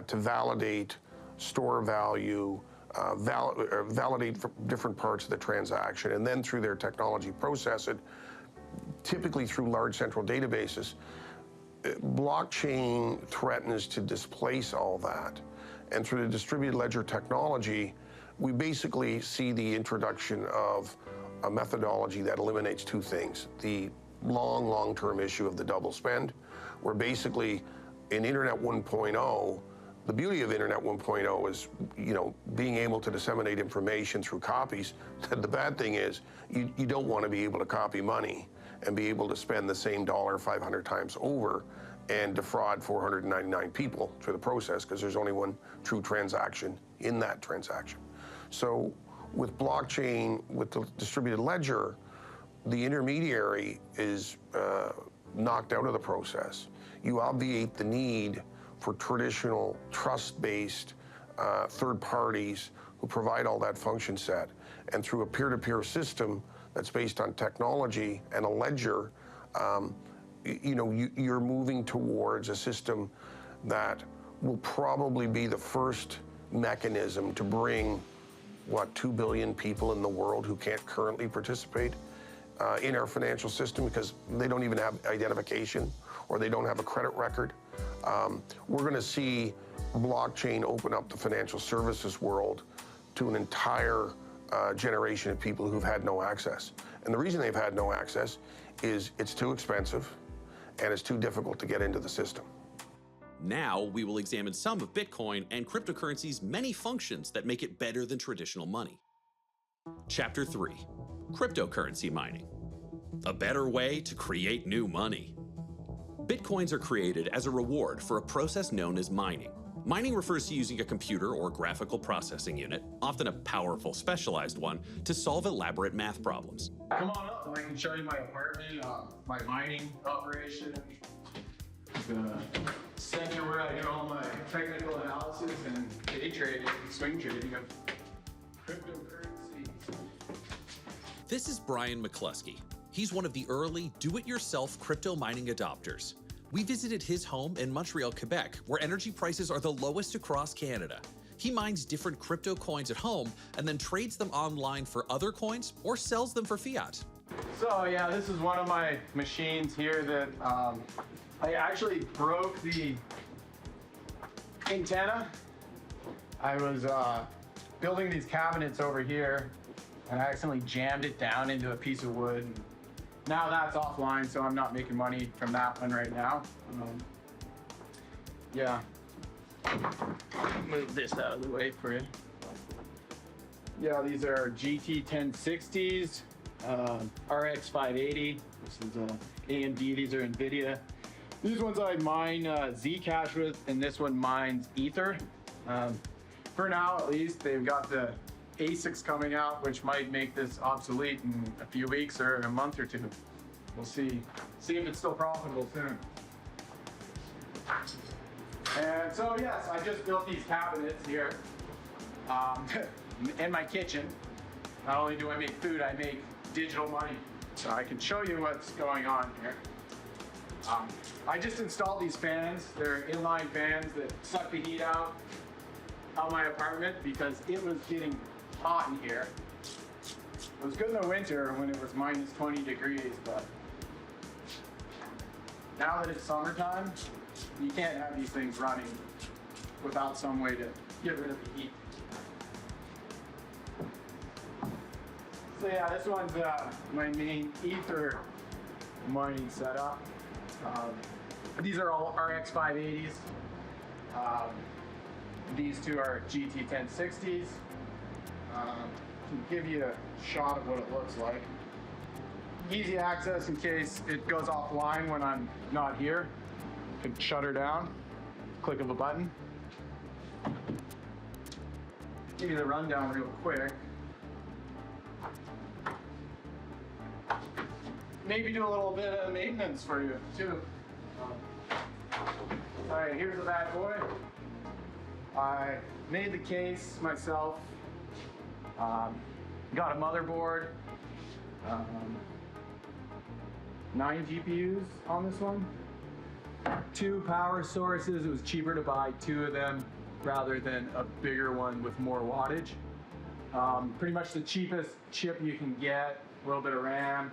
S3: to validate, store value, validate different parts of the transaction, and then through their technology process it, typically through large central databases. Blockchain threatens to displace all that. And through the distributed ledger technology, we basically see the introduction of a methodology that eliminates two things. The long-term issue of the double spend, where basically in Internet 1.0, the beauty of Internet 1.0 is, being able to disseminate information through copies. The bad thing is you don't want to be able to copy money and be able to spend the same dollar 500 times over and defraud 499 people through the process, because there's only one true transaction in that transaction. So with blockchain, with the distributed ledger, the intermediary is knocked out of the process. You obviate the need for traditional trust-based third parties who provide all that function set. And through a peer-to-peer system that's based on technology and a ledger, you're moving towards a system that will probably be the first mechanism to bring, 2 billion people in the world who can't currently participate in our financial system because they don't even have identification or they don't have a credit record. We're going to see blockchain open up the financial services world to an entire generation of people who've had no access. And the reason they've had no access is it's too expensive and it's too difficult to get into the system.
S17: Now, we will examine some of Bitcoin and cryptocurrency's many functions that make it better than traditional money. Chapter 3, Cryptocurrency Mining. A better way to create new money. Bitcoins are created as a reward for a process known as mining. Mining refers to using a computer or graphical processing unit, often a powerful specialized one, to solve elaborate math problems.
S6: Come on up and I can show you my apartment, my mining operation. The center where I do all my technical analysis and day trading, swing trading of cryptocurrencies.
S17: This is Brian McCluskey. He's one of the early do-it-yourself crypto mining adopters. We visited his home in Montreal, Quebec, where energy prices are the lowest across Canada. He mines different crypto coins at home and then trades them online for other coins or sells them for fiat.
S6: So yeah, this is one of my machines here that I actually broke the antenna. I was building these cabinets over here and I accidentally jammed it down into a piece of wood. Now that's offline, so I'm not making money from that one right now. Yeah. Move this out of the way for you. Yeah, these are GT 1060s, RX 580. This is AMD, these are NVIDIA. These ones I mine Zcash with, and this one mines Ether. For now, at least, they've got the ASICs coming out, which might make this obsolete in a few weeks or a month or two. We'll see. See if it's still profitable soon. And so yes, I just built these cabinets here in my kitchen. Not only do I make food, I make digital money. So I can show you what's going on here. I just installed these fans. They're inline fans that suck the heat out of my apartment because it was getting hot in here. It was good in the winter when it was minus 20 degrees, but now that it's summertime, you can't have these things running without some way to get rid of the heat. So yeah, this one's my main Ether mining setup. These are all RX 580s. These two are GT 1060s. Can give you a shot of what it looks like. Easy access in case it goes offline when I'm not here. Can shut her down, click of a button. Give you the rundown real quick. Maybe do a little bit of maintenance for you too. All right, here's the bad boy. I made the case myself. Got a motherboard, 9 GPUs on this one, 2 power sources. It was cheaper to buy 2 of them rather than a bigger one with more wattage. Pretty much the cheapest chip you can get, a little bit of RAM,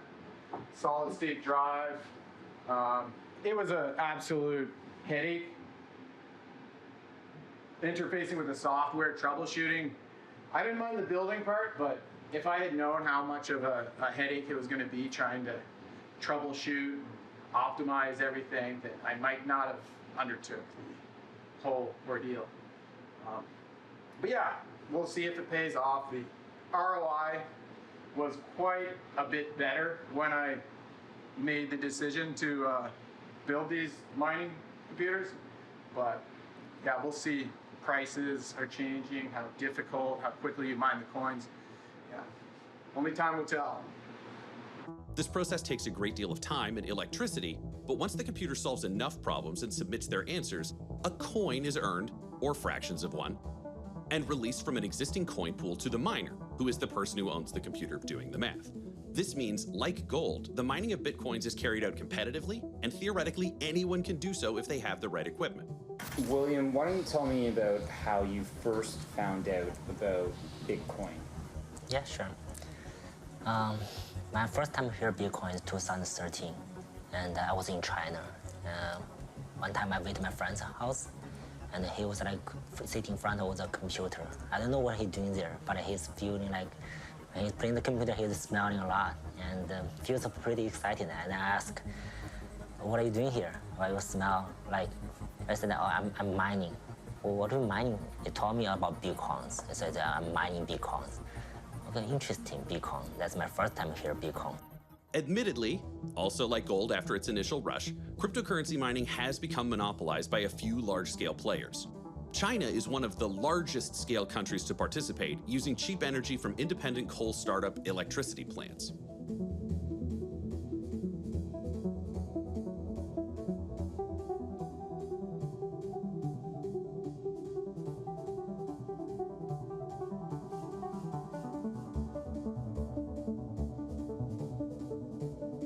S6: solid state drive. It was an absolute headache. Interfacing with the software, troubleshooting. I didn't mind the building part, but if I had known how much of a headache it was going to be trying to troubleshoot, optimize everything, that I might not have undertook the whole ordeal. But yeah, we'll see if it pays off. The ROI was quite a bit better when I made the decision to build these mining computers, but yeah, we'll see. Prices are changing, how difficult, how quickly you mine the coins. Yeah, only time will tell.
S17: This process takes a great deal of time and electricity, but once the computer solves enough problems and submits their answers, a coin is earned, or fractions of one, and released from an existing coin pool to the miner, who is the person who owns the computer doing the math. This means, like gold, the mining of Bitcoins is carried out competitively, and theoretically anyone can do so if they have the right equipment.
S8: William, why don't you tell me about how you first found out about Bitcoin?
S28: Yeah, sure. My first time hear Bitcoin is 2013, and I was in China. One time I went to my friend's house, and he was like sitting in front of the computer. I don't know what he's doing there, but he's feeling like when he's playing the computer, he's smiling a lot and feels pretty excited. And I asked, what are you doing here? Why you smell like, I said, oh, I'm mining. Well, what are you mining? They told me about Bitcoins. I said, I'm mining Bitcoins. Okay, interesting, Bitcoin. That's my first time hear Bitcoin.
S17: Admittedly, also like gold after its initial rush, cryptocurrency mining has become monopolized by a few large-scale players. China is one of the largest scale countries to participate, using cheap energy from independent coal startup electricity plants.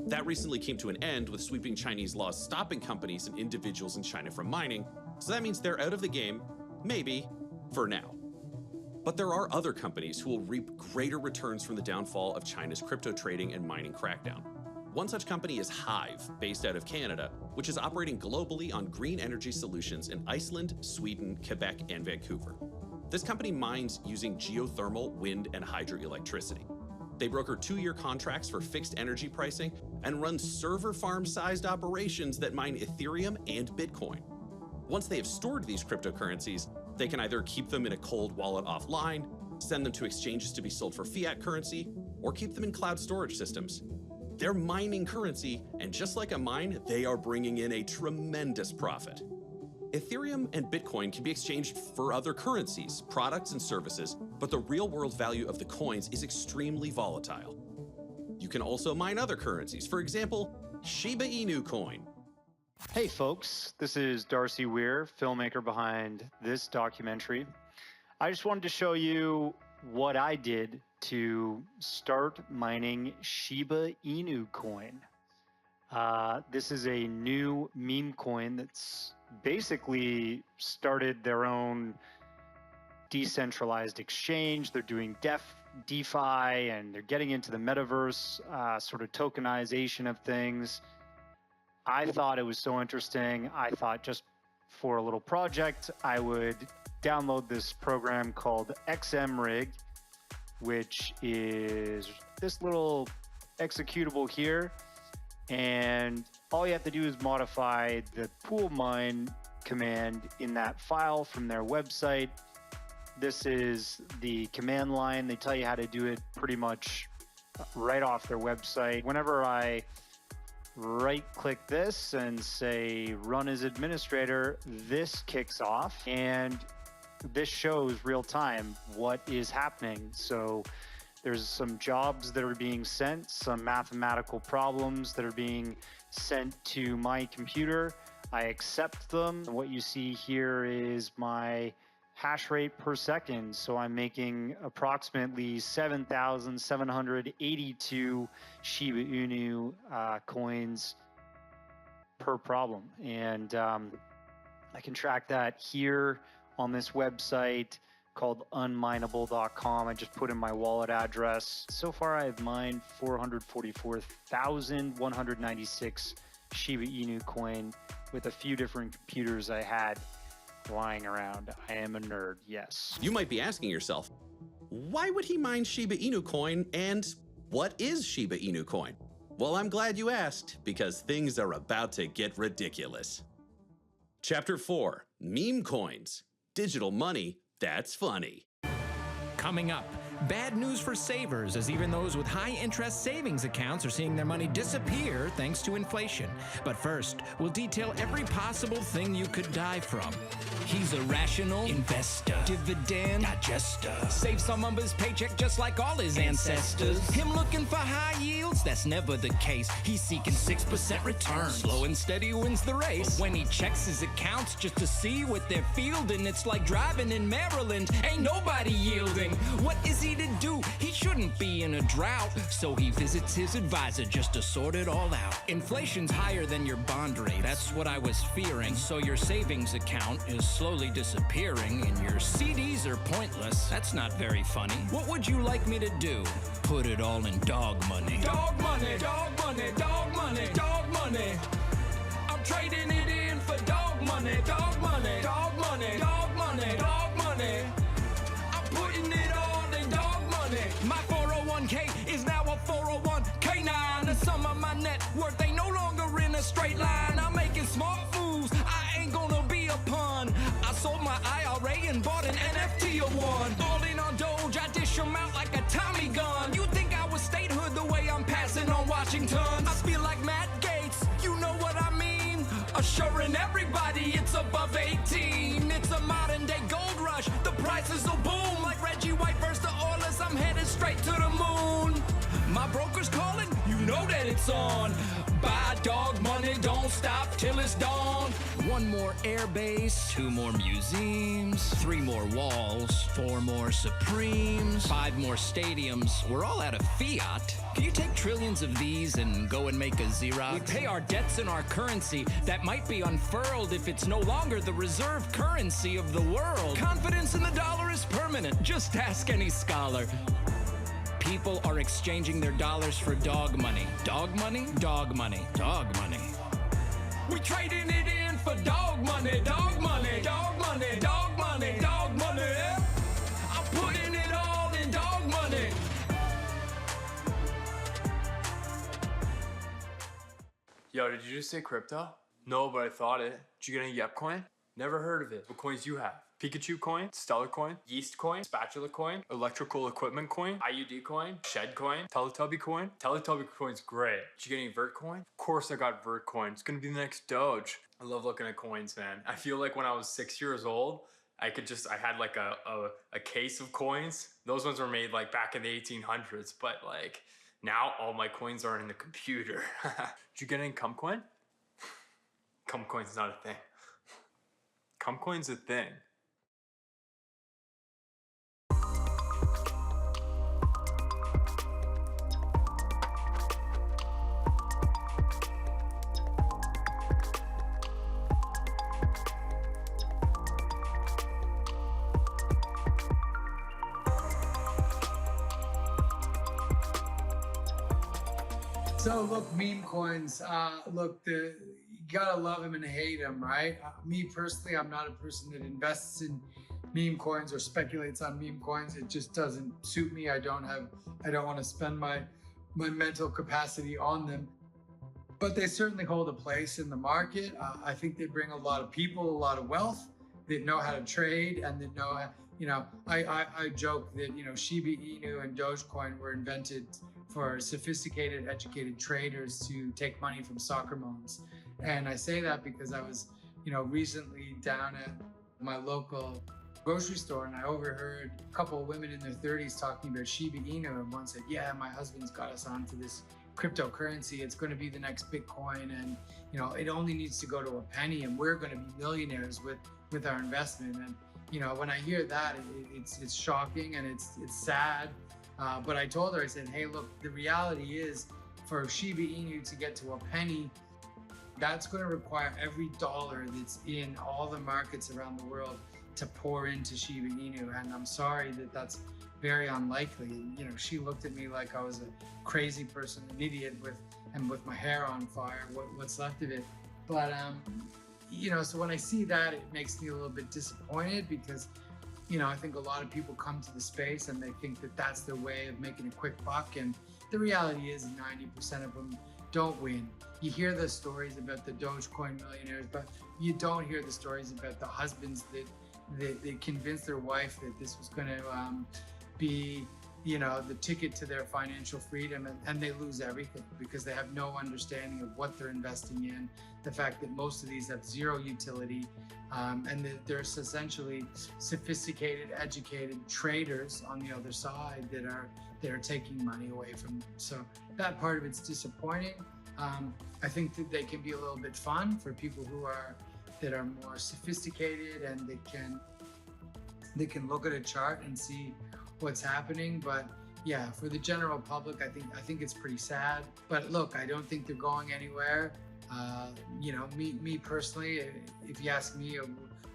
S17: That recently came to an end with sweeping Chinese laws stopping companies and individuals in China from mining, so that means they're out of the game, maybe, for now. But there are other companies who will reap greater returns from the downfall of China's crypto trading and mining crackdown. One such company is Hive, based out of Canada, which is operating globally on green energy solutions in Iceland, Sweden, Quebec, and Vancouver. This company mines using geothermal, wind, and hydroelectricity. They broker 2-year contracts for fixed energy pricing and run server farm-sized operations that mine Ethereum and Bitcoin. Once they have stored these cryptocurrencies, they can either keep them in a cold wallet offline, send them to exchanges to be sold for fiat currency, or keep them in cloud storage systems. They're mining currency, and just like a mine, they are bringing in a tremendous profit. Ethereum and Bitcoin can be exchanged for other currencies, products, and services, but the real-world value of the coins is extremely volatile. You can also mine other currencies, for example, Shiba Inu coin.
S21: Hey folks, this is Darcy Weir, filmmaker behind this documentary. I just wanted to show you what I did to start mining Shiba Inu coin. This is a new meme coin that's basically started their own decentralized exchange. They're doing DeFi, and they're getting into the metaverse, sort of tokenization of things. I thought it was so interesting. I thought just for a little project, I would download this program called XMRig, which is this little executable here. And all you have to do is modify the pool mine command in that file from their website. This is the command line. They tell you how to do it pretty much right off their website. Whenever I right-click this and say run as administrator, this kicks off, and this shows real time what is happening. So there's some jobs that are being sent, some mathematical problems that are being sent to my computer. I accept them. What you see here is my hash rate per second. So I'm making approximately 7,782 Shiba Inu coins per problem. And I can track that here on this website called unminable.com. I just put in my wallet address. So far, I've mined 444,196 Shiba Inu coin with a few different computers I had lying around. I am a nerd, yes.
S17: You might be asking yourself, why would he mine Shiba Inu coin, and what is Shiba Inu coin? Well, I'm glad you asked, because things are about to get ridiculous. Chapter 4, Meme Coins. Digital money that's funny.
S4: Coming up, bad news for savers, as even those with high-interest savings accounts are seeing their money disappear thanks to inflation. But first, we'll detail every possible thing you could die from. He's a rational investor, dividend digester, saves some of his paycheck just like all his ancestors. Him looking for high yields? That's never the case. He's seeking 6% returns. Slow and steady wins the race. But when he checks his accounts just to see what they're fielding, it's like driving in Maryland. Ain't nobody yielding. What is he to do? He shouldn't be in a drought, so he visits his advisor just to sort it all out. Inflation's higher than your bond rate. That's what I was fearing. So your savings account is slowly disappearing, and your CDs are pointless. That's not very funny. What would you like me to do? Put it all in dog money. Dog money, dog money, dog money, dog money. I'm trading it in for dog money, dog money, dog money, dog money, dog money. I'm putting it all in dog money. My 401k is now a 401k9. The sum of my net worth ain't no longer in a straight line. bought an NFT or one. All in on Doge, I dish them out like a Tommy gun. You think I was statehood the way I'm passing on Washington? I feel like Matt Gates, you know what I mean? Assuring everybody it's above 18. It's a modern day gold rush, the prices will boom. Like Reggie White versus the Oilers, I'm headed straight to the moon. My broker's calling, you know that it's on. Buy dog money, don't stop till it's dawn. 1 more airbase, 2 more museums, 3 more walls, 4 more Supremes, 5 more stadiums. We're all out of fiat. Can you take trillions of these and go and make a Xerox? We pay our debts in our currency that might be unfurled if it's no longer the reserve currency of the world. Confidence in the dollar is permanent. Just ask any scholar. People are exchanging their dollars for dog money. Dog money? Dog money. Dog money. We trading it in for dog money. Dog money. Dog money. Dog money. Dog money. I'm putting it all in dog money.
S19: Yo, did you just say crypto? No, but I thought it. Did you get any Yep coin? Never heard of it. What coins you have? Pikachu coin, Stellar coin, Yeast coin, Spatula coin, Electrical Equipment coin, IUD coin, Shed coin, Teletubby coin. Teletubby coin's great. Did you get any Vert coin? Of course I got Vert coin. It's gonna be the next Doge. I love looking at coins, man. I feel like when I was 6 years old, I had like a case of coins. Those ones were made like back in the 1800s, but like now all my coins are in the computer. Did you get any Cum coin? Cum coin's not a thing. Cum coin's a thing.
S11: So look, meme coins. Look, you gotta love them and hate them, right? Me personally, I'm not a person that invests in meme coins or speculates on meme coins. It just doesn't suit me. I don't want to spend my mental capacity on them. But they certainly hold a place in the market. I think they bring a lot of people, a lot of wealth that know how to trade and that know how, I joke that, Shiba Inu and Dogecoin were invented for sophisticated, educated traders to take money from soccer moms. And I say that because I was, recently down at my local grocery store and I overheard a couple of women in their 30s talking about Shiba Inu, and one said, yeah, my husband's got us onto this cryptocurrency. It's going to be the next Bitcoin, and it only needs to go to a penny and we're going to be millionaires with our investment. And when I hear that, it's shocking and it's sad. But I told her, I said, hey, look, the reality is for Shiba Inu to get to a penny, that's going to require every dollar that's in all the markets around the world to pour into Shiba Inu. And I'm sorry that that's very unlikely. She looked at me like I was a crazy person, an idiot with my hair on fire, what's left of it. But, so when I see that, it makes me a little bit disappointed because I think a lot of people come to the space and they think that that's their way of making a quick buck. And the reality is 90% of them don't win. You hear the stories about the Dogecoin millionaires, but you don't hear the stories about the husbands that convinced their wife that this was going to be, the ticket to their financial freedom, and they lose everything because they have no understanding of what they're investing in. The fact that most of these have zero utility, and that there's essentially sophisticated, educated traders on the other side that are taking money away from them. So that part of it's disappointing. I think that they can be a little bit fun for people that are more sophisticated and they can look at a chart and see what's happening. But yeah, for the general public, I think it's pretty sad. But look, I don't think they're going anywhere. Me personally, if you ask me,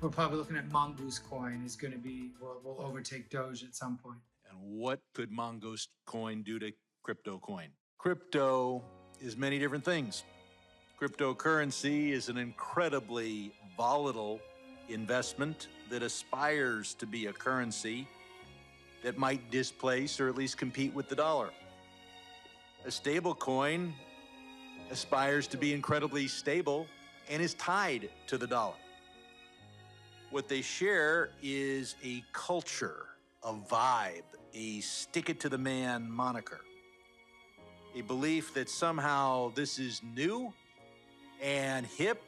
S11: we're probably looking at Mongoose coin is going to be, will overtake Doge at some point.
S13: And what could Mongoose coin do to crypto coin? Crypto is many different things. Cryptocurrency is an incredibly volatile investment that aspires to be a currency that might displace or at least compete with the dollar. A stable coin aspires to be incredibly stable and is tied to the dollar. What they share is a culture, a vibe, a stick-it-to-the-man moniker. A belief that somehow this is new and hip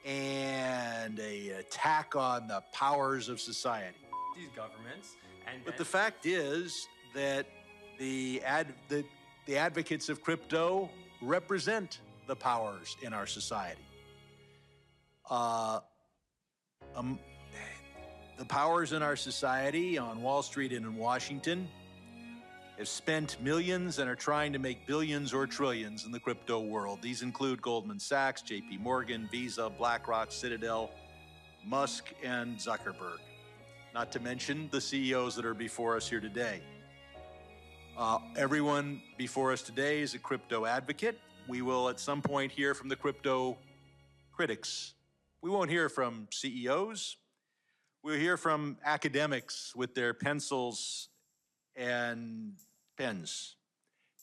S13: and an attack on the powers of society.
S19: These governments and
S13: But the fact is that the advocates of crypto represent the powers in our society. The powers in our society on Wall Street and in Washington have spent millions and are trying to make billions or trillions in the crypto world. These include Goldman Sachs, JP Morgan, Visa, BlackRock, Citadel, Musk, and Zuckerberg. Not to mention the CEOs that are before us here today. Everyone before us today is a crypto advocate. We will at some point hear from the crypto critics. We won't hear from CEOs. We'll hear from academics with their pencils and pens.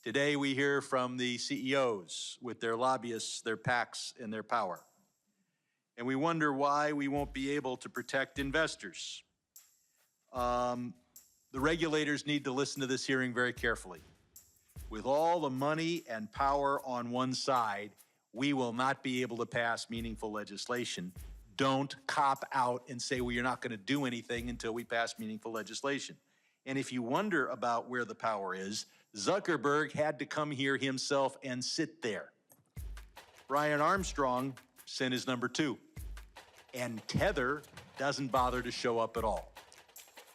S13: Today we hear from the CEOs with their lobbyists, their PACs, and their power. And we wonder why we won't be able to protect investors. The regulators need to listen to this hearing very carefully. With all the money and power on one side, we will not be able to pass meaningful legislation. Don't cop out and say, well, you're not going to do anything until we pass meaningful legislation. And if you wonder about where the power is, Zuckerberg had to come here himself and sit there. Brian Armstrong sent his number 2. And Tether doesn't bother to show up at all.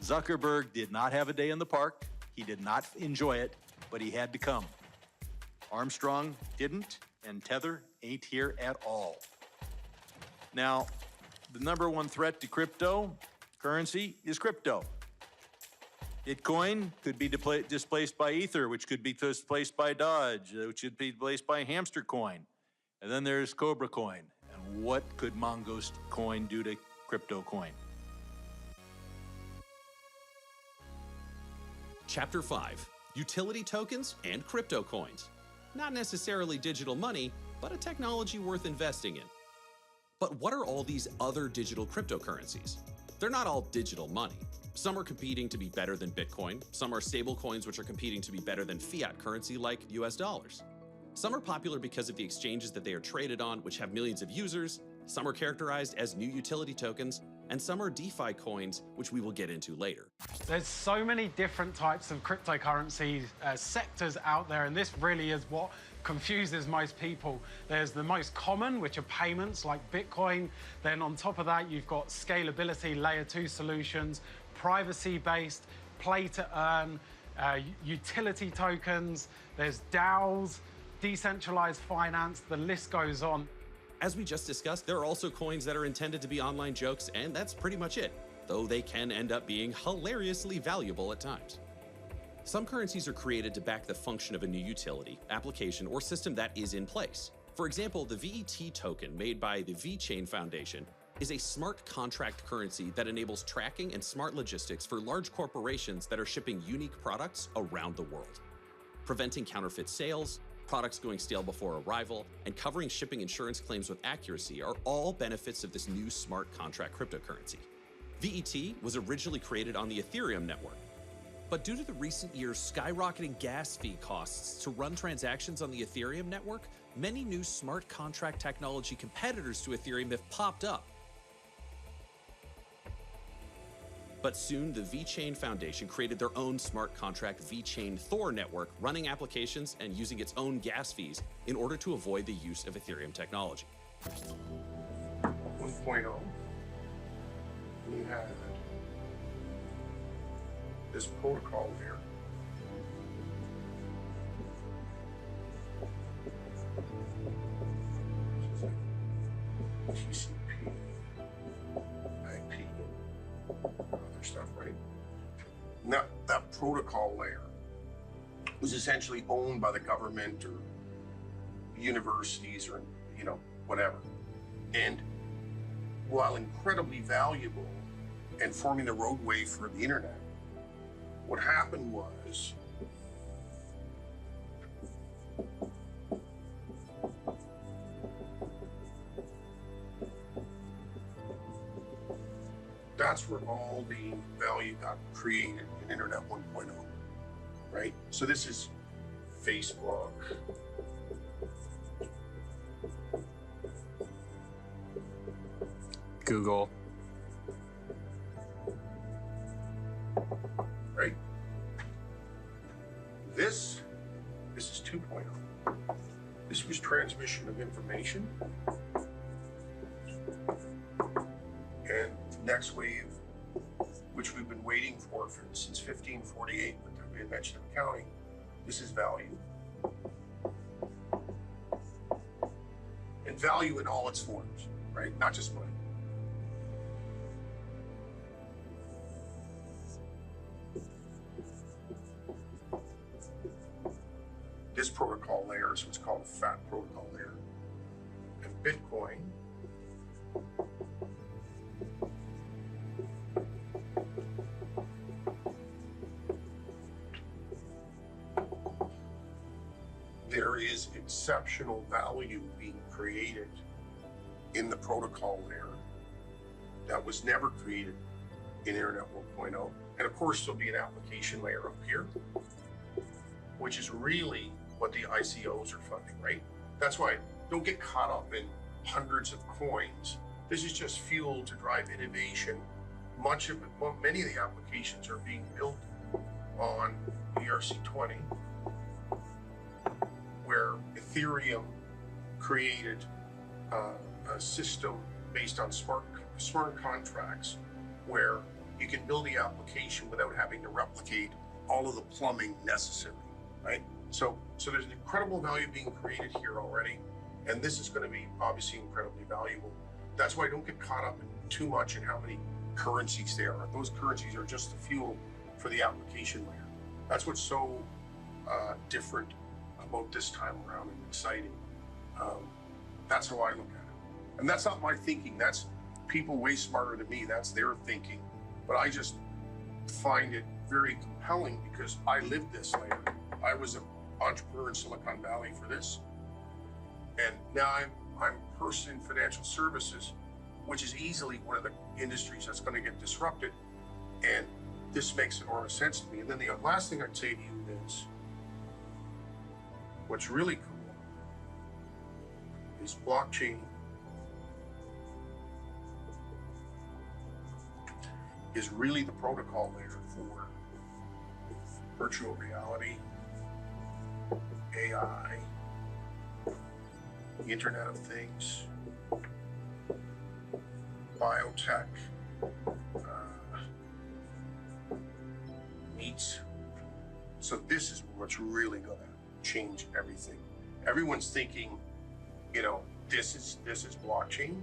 S13: Zuckerberg did not have a day in the park. He did not enjoy it, but he had to come. Armstrong didn't, and Tether ain't here at all. Now, the number one threat to cryptocurrency is crypto. Bitcoin could be displaced by Ether, which could be displaced by Dodge, which could be displaced by Hamster Coin. And then there's Cobra Coin. And what could Mongoose Coin do to crypto coin?
S17: Chapter 5, Utility Tokens and Crypto Coins. Not necessarily digital money, but a technology worth investing in. But what are all these other digital cryptocurrencies? They're not all digital money. Some are competing to be better than Bitcoin. Some are stable coins which are competing to be better than fiat currency like US dollars. Some are popular because of the exchanges that they are traded on, which have millions of users. Some are characterized as new utility tokens, and some are DeFi coins, which we will get into later.
S21: There's so many different types of cryptocurrency sectors out there, and this really is what confuses most people. There's the most common, which are payments like Bitcoin. Then on top of that, you've got scalability, layer 2 solutions, privacy-based, play to earn, utility tokens, there's DAOs, decentralized finance, the list goes on.
S17: As we just discussed, there are also coins that are intended to be online jokes, and that's pretty much it, though they can end up being hilariously valuable at times. Some currencies are created to back the function of a new utility, application, or system that is in place. For example, the VET token made by the VeChain Foundation is a smart contract currency that enables tracking and smart logistics for large corporations that are shipping unique products around the world. Preventing counterfeit sales, products going stale before arrival, and covering shipping insurance claims with accuracy are all benefits of this new smart contract cryptocurrency. VET was originally created on the Ethereum network, but due to the recent years' skyrocketing gas fee costs to run transactions on the Ethereum network, many new smart contract technology competitors to Ethereum have popped up. But soon, the VeChain Foundation created their own smart contract VeChain Thor network, running applications and using its own gas fees in order to avoid the use of Ethereum technology.
S3: 1.0, we had this protocol here. TCP, IP, other stuff, right? Now, that protocol layer was essentially owned by the government or universities or, whatever. And while incredibly valuable and forming the roadway for the internet, what happened was that's where all the value got created in Internet 1.0, right? So this is Facebook.
S19: Google.
S3: Right? This is 2.0. This was transmission of information. And next wave, which we've been waiting for since 1548 with the invention of accounting, this is value. And value in all its forms, right? Not just money. This protocol layer is what's called a fat protocol layer. And Bitcoin there is exceptional value being created in the protocol layer that was never created in Internet 1.0. And of course, there'll be an application layer up here, which is really what the ICOs are funding, right? That's why don't get caught up in hundreds of coins. This is just fuel to drive innovation. Much of it, well, many of the applications are being built on ERC20, where Ethereum created a system based on smart contracts where you can build the application without having to replicate all of the plumbing necessary, right? So there's an incredible value being created here already, and this is going to be obviously incredibly valuable. That's why don't get caught up in too much in how many currencies there are. Those currencies are just the fuel for the application layer. That's what's so different about this time around and exciting. That's how I look at it. And that's not my thinking. That's people way smarter than me. That's their thinking. But I just find it very compelling because I lived this layer. I was an entrepreneur in Silicon Valley for this. And now I'm a person in financial services, which is easily one of the industries that's going to get disrupted. And this makes enormous sense to me. And then the last thing I'd say to you is, what's really cool is blockchain is really the protocol layer for virtual reality, AI, the Internet of Things, biotech, meats. So this is what's really going to change everything. Everyone's thinking, you know, this is blockchain.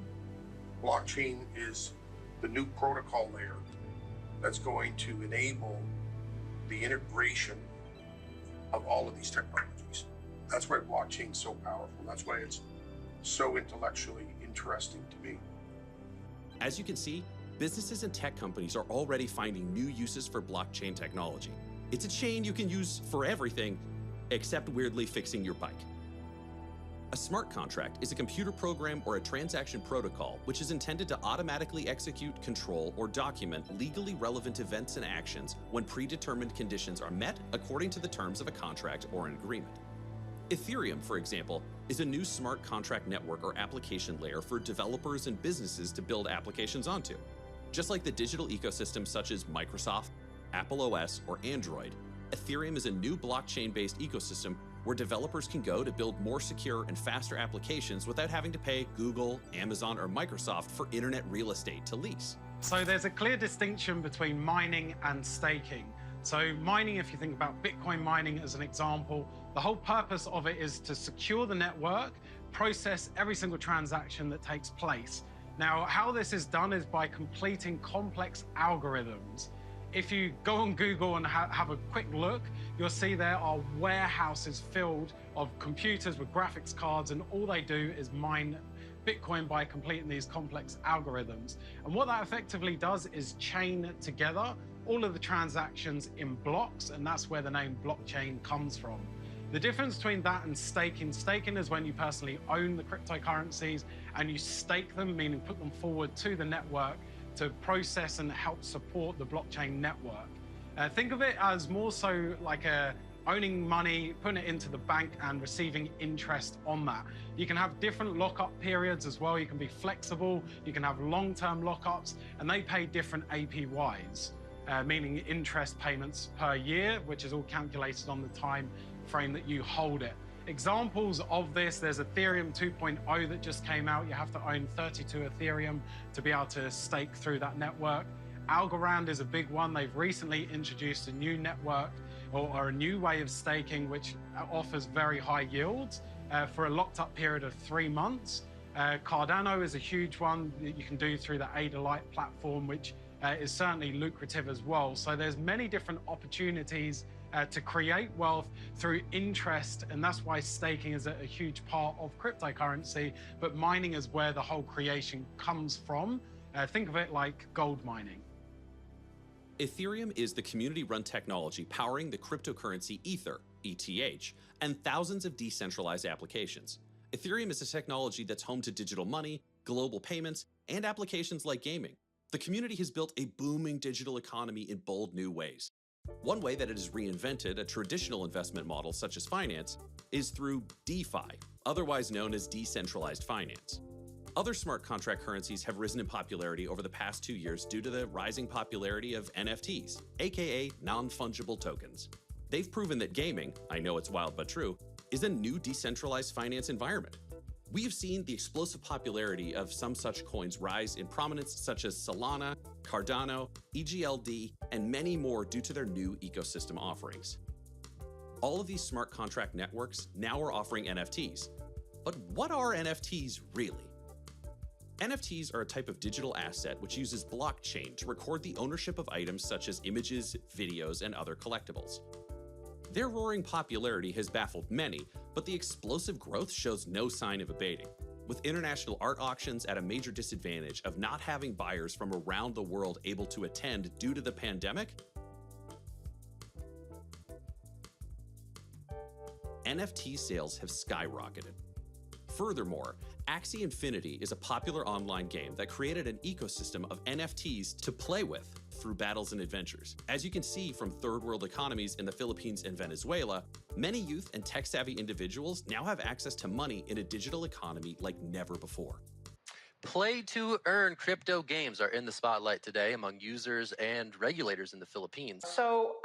S3: Blockchain is the new protocol layer that's going to enable the integration of all of these technologies. That's why blockchain is so powerful. That's why it's so intellectually interesting to me.
S17: As you can see, businesses and tech companies are already finding new uses for blockchain technology. It's a chain you can use for everything, except weirdly fixing your bike. A smart contract is a computer program or a transaction protocol which is intended to automatically execute, control, or document legally relevant events and actions when predetermined conditions are met according to the terms of a contract or an agreement. Ethereum, for example, is a new smart contract network or application layer for developers and businesses to build applications onto. Just like the digital ecosystems such as Microsoft, Apple OS, or Android, Ethereum is a new blockchain-based ecosystem where developers can go to build more secure and faster applications without having to pay Google, Amazon, or Microsoft for internet real estate to lease.
S21: So there's a clear distinction between mining and staking. So mining, if you think about Bitcoin mining as an example, the whole purpose of it is to secure the network, process every single transaction that takes place. Now, how this is done is by completing complex algorithms. If you go on Google and have a quick look, you'll see there are warehouses filled of computers with graphics cards, and all they do is mine Bitcoin by completing these complex algorithms. And what that effectively does is chain together all of the transactions in blocks, and that's where the name blockchain comes from. The difference between that and staking is when you personally own the cryptocurrencies and you stake them, meaning put them forward to the network to process and help support the blockchain network. Think of it as more so like owning money, putting it into the bank and receiving interest on that. You can have different lockup periods as well. You can be flexible. You can have long-term lockups, and they pay different APYs, meaning interest payments per year, which is all calculated on the time frame that you hold it. Examples of this, there's Ethereum 2.0 that just came out. You have to own 32 Ethereum to be able to stake through that network. Algorand is a big one. They've recently introduced a new network or a new way of staking, which offers very high yields for a locked up period of 3 months. Cardano is a huge one that you can do through the Ada Lite platform, which is certainly lucrative as well. So there's many different opportunities to create wealth through interest, and that's why staking is a huge part of cryptocurrency, but mining is where the whole creation comes from. Think of it like gold mining.
S17: Ethereum is the community-run technology powering the cryptocurrency Ether, ETH, and thousands of decentralized applications. Ethereum is a technology that's home to digital money, global payments, and applications like gaming. The community has built a booming digital economy in bold new ways. One way that it has reinvented a traditional investment model such as finance is through DeFi, otherwise known as decentralized finance. Other smart contract currencies have risen in popularity over the past 2 years due to the rising popularity of NFTs, aka non-fungible tokens. They've proven that gaming, I know it's wild but true, is a new decentralized finance environment. We have seen the explosive popularity of some such coins rise in prominence such as Solana, Cardano, EGLD, and many more due to their new ecosystem offerings. All of these smart contract networks now are offering NFTs. But what are NFTs really? NFTs are a type of digital asset which uses blockchain to record the ownership of items such as images, videos, and other collectibles. Their roaring popularity has baffled many, but the explosive growth shows no sign of abating. With international art auctions at a major disadvantage of not having buyers from around the world able to attend due to the pandemic, NFT sales have skyrocketed. Furthermore, Axie Infinity is a popular online game that created an ecosystem of NFTs to play with through battles and adventures. As you can see from third world economies in the Philippines and Venezuela, many youth and tech-savvy individuals now have access to money in a digital economy like never before.
S5: Play to earn crypto games are in the spotlight today among users and regulators in the Philippines.
S14: So,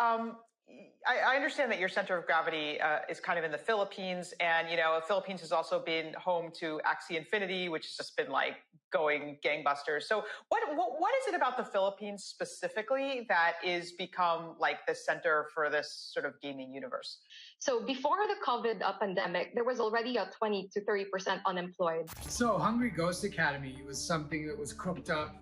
S14: I understand that your center of gravity is kind of in the Philippines, and the Philippines has also been home to Axie Infinity, which has just been like going gangbusters. So, what is it about the Philippines specifically that is become like the center for this sort of gaming universe?
S15: So before the COVID pandemic, there was already a 20 to 30% unemployed.
S11: So Hungry Ghost Academy was something that was cooked up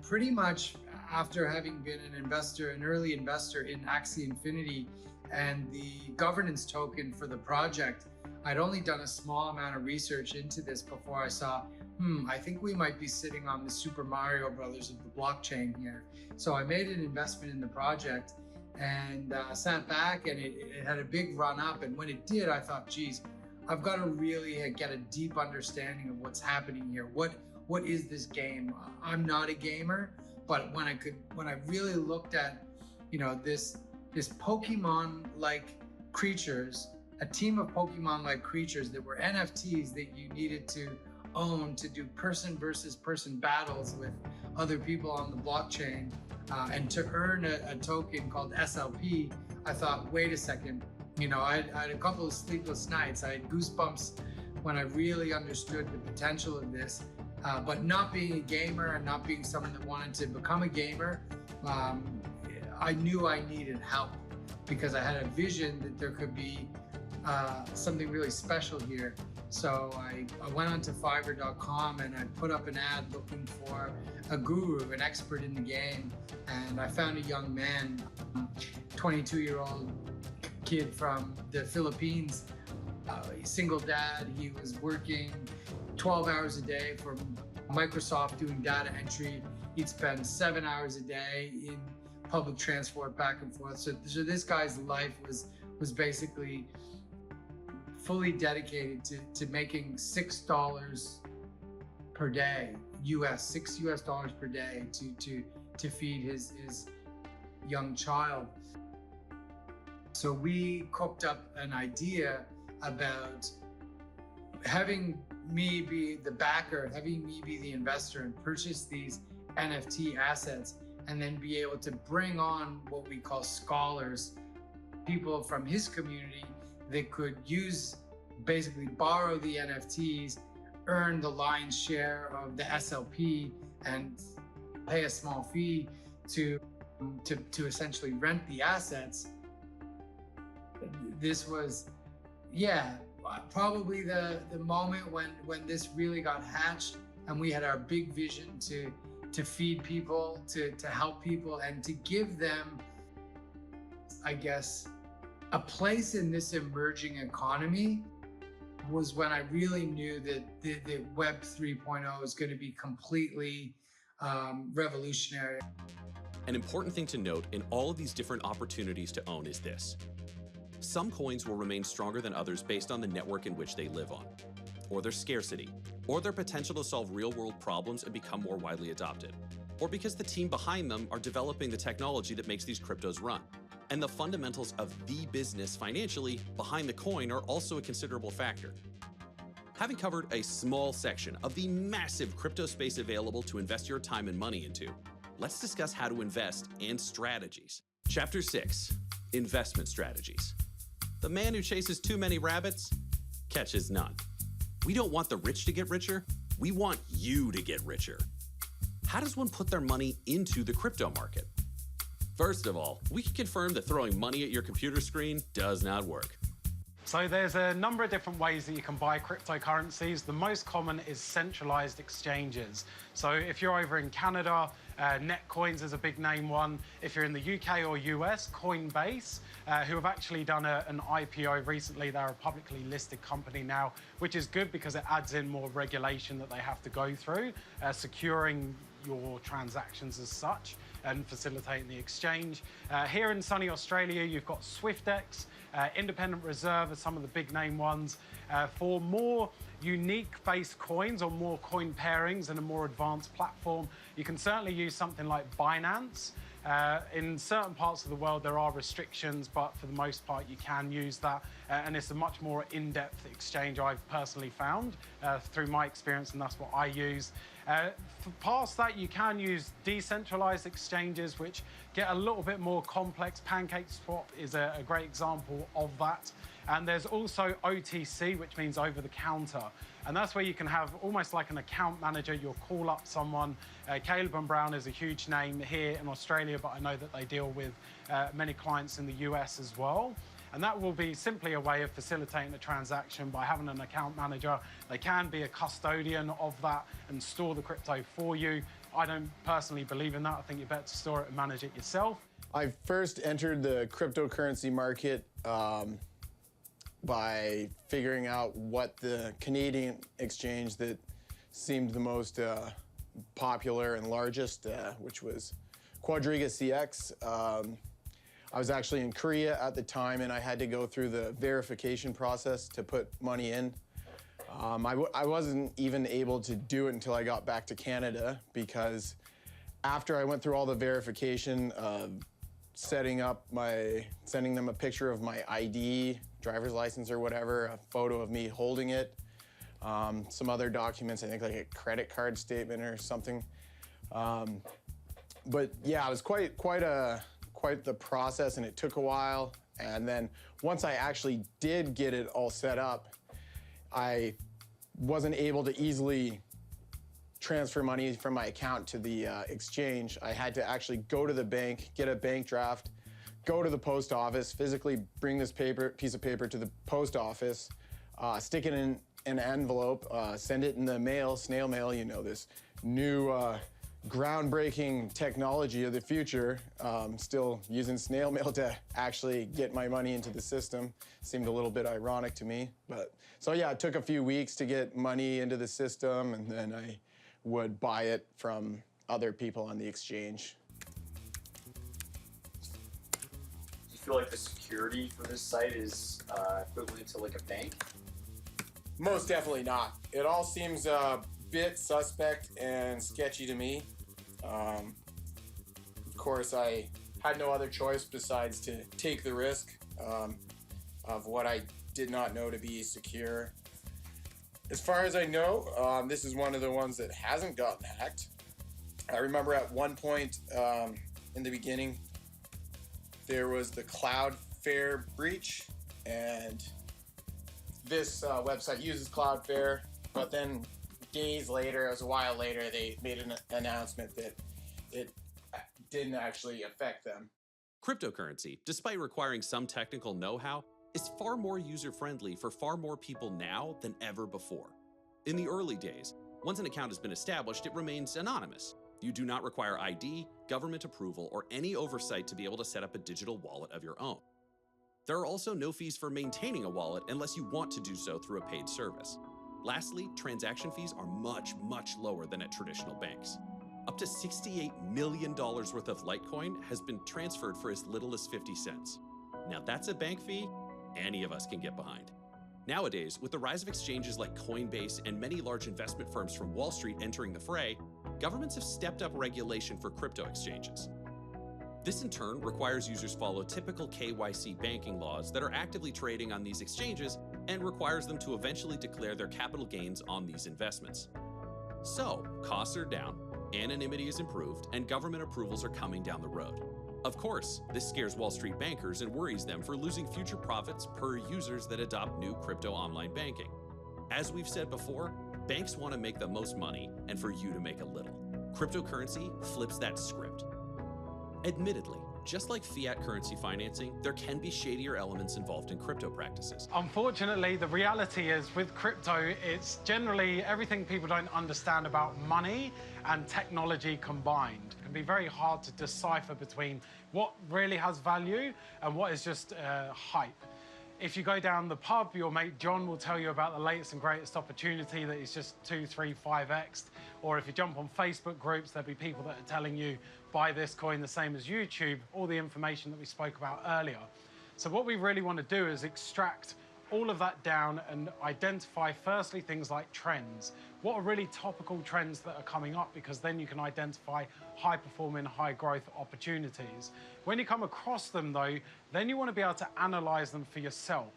S11: pretty much after having been an early investor in Axie Infinity and the governance token for the project. I'd only done a small amount of research into this before I saw, I think we might be sitting on the Super Mario Brothers of the blockchain here. So I made an investment in the project and sat back, and it had a big run up. And when it did, I thought, geez, I've got to really get a deep understanding of what's happening here. What is this game? I'm not a gamer, but when I really looked at, this Pokemon-like creatures, a team of Pokemon-like creatures that were NFTs that you needed to own to do person versus person battles with other people on the blockchain, and to earn a token called SLP, I thought, wait a second, I had a couple of sleepless nights. I had goosebumps when I really understood the potential of this. But not being a gamer and not being someone that wanted to become a gamer, I knew I needed help because I had a vision that there could be something really special here. So I went onto Fiverr.com and I put up an ad looking for a guru, an expert in the game. And I found a young man, 22-year-old kid from the Philippines, single dad. He was working 12 hours a day for Microsoft doing data entry. He'd spend 7 hours a day in public transport back and forth. So this guy's life was basically fully dedicated to making $6 per day $6 per day to feed his young child. So we cooked up an idea about having me be the backer, having me be the investor and purchase these NFT assets, and then be able to bring on what we call scholars, people from his community that could basically borrow the NFTs, earn the lion's share of the SLP, and pay a small fee to essentially rent the assets. This was, probably the moment when this really got hatched, and we had our big vision to feed people, to help people, and to give them, I guess, a place in this emerging economy, was when I really knew that Web 3.0 is going to be completely revolutionary.
S17: An important thing to note in all of these different opportunities to own is this. Some coins will remain stronger than others based on the network in which they live on, or their scarcity, or their potential to solve real-world problems and become more widely adopted, or because the team behind them are developing the technology that makes these cryptos run. And the fundamentals of the business financially behind the coin are also a considerable factor. Having covered a small section of the massive crypto space available to invest your time and money into, let's discuss how to invest and strategies. Chapter 6, Investment Strategies. The man who chases too many rabbits catches none. We don't want the rich to get richer, we want you to get richer. How does one put their money into the crypto market? First of all, we can confirm that throwing money at your computer screen does not work.
S21: So there's a number of different ways that you can buy cryptocurrencies. The most common is centralized exchanges. So if you're over in Canada, Netcoins is a big name one. If you're in the UK or US, Coinbase, who have actually done an IPO recently. They're a publicly listed company now, which is good because it adds in more regulation that they have to go through, securing your transactions as such and facilitating the exchange. Here in sunny Australia, you've got SwiftX, Independent Reserve are some of the big name ones. For more unique-based coins or more coin pairings and a more advanced platform, you can certainly use something like Binance. In certain parts of the world, there are restrictions, but for the most part, you can use that. And it's a much more in-depth exchange I've personally found through my experience, and that's what I use. Past that, you can use decentralized exchanges, which get a little bit more complex. PancakeSwap is a great example of that. And there's also OTC, which means over the counter. And that's where you can have almost like an account manager. You'll call up someone. Caleb & Brown is a huge name here in Australia, but I know that they deal with many clients in the US as well. And that will be simply a way of facilitating the transaction by having an account manager. They can be a custodian of that and store the crypto for you. I don't personally believe in that. I think you're better to store it and manage it yourself.
S7: I first entered the cryptocurrency market by figuring out what the Canadian exchange that seemed the most popular and largest, which was Quadriga CX. I was actually in Korea at the time, and I had to go through the verification process to put money in. I wasn't even able to do it until I got back to Canada, because after I went through all the verification, sending them a picture of my ID, driver's license or whatever, a photo of me holding it, some other documents, I think like a credit card statement or something. But yeah, it was quite the process, and it took a while. And then once I actually did get it all set up, I wasn't able to easily transfer money from my account to the exchange. I had to actually go to the bank, get a bank draft, go to the post office, physically bring this piece of paper to the post office, stick it in an envelope, send it in the mail, snail mail, you know, this new groundbreaking technology of the future, still using snail mail to actually get my money into the system. Seemed a little bit ironic to me, but so yeah, it took a few weeks to get money into the system, and then I would buy it from other people on the exchange.
S8: Do you feel like the security for this site is equivalent to like a bank?
S7: Most definitely not. It all seems bit suspect and sketchy to me. Of course, I had no other choice besides to take the risk of what I did not know to be secure. As far as I know, this is one of the ones that hasn't gotten hacked. I remember at one point in the beginning, there was the Cloudflare breach, and this website uses Cloudflare, but then days later, it was a while later, they made an announcement that it didn't actually affect them.
S17: Cryptocurrency, despite requiring some technical know-how, is far more user-friendly for far more people now than ever before. In the early days, once an account has been established, it remains anonymous. You do not require ID, government approval, or any oversight to be able to set up a digital wallet of your own. There are also no fees for maintaining a wallet unless you want to do so through a paid service. Lastly, transaction fees are much, much lower than at traditional banks. Up to $68 million worth of Litecoin has been transferred for as little as 50 cents. Now that's a bank fee any of us can get behind. Nowadays, with the rise of exchanges like Coinbase and many large investment firms from Wall Street entering the fray, governments have stepped up regulation for crypto exchanges. This in turn requires users follow typical KYC banking laws that are actively trading on these exchanges and requires them to eventually declare their capital gains on these investments. So, costs are down, anonymity is improved, and government approvals are coming down the road. Of course, this scares Wall Street bankers and worries them for losing future profits per users that adopt new crypto online banking. As we've said before, banks want to make the most money and for you to make a little. Cryptocurrency flips that script. Admittedly, just like fiat currency financing, there can be shadier elements involved in crypto practices.
S21: Unfortunately, the reality is with crypto, it's generally everything people don't understand about money and technology combined. It can be very hard to decipher between what really has value and what is just hype. If you go down the pub, your mate John will tell you about the latest and greatest opportunity that is just 2, 3, 5x'd. Or if you jump on Facebook groups, there'll be people that are telling you, buy this coin the same as YouTube, all the information that we spoke about earlier. So what we really want to do is extract all of that down and identify firstly things like trends. What are really topical trends that are coming up, because then you can identify high-performing, high-growth opportunities. When you come across them though, then you want to be able to analyze them for yourself.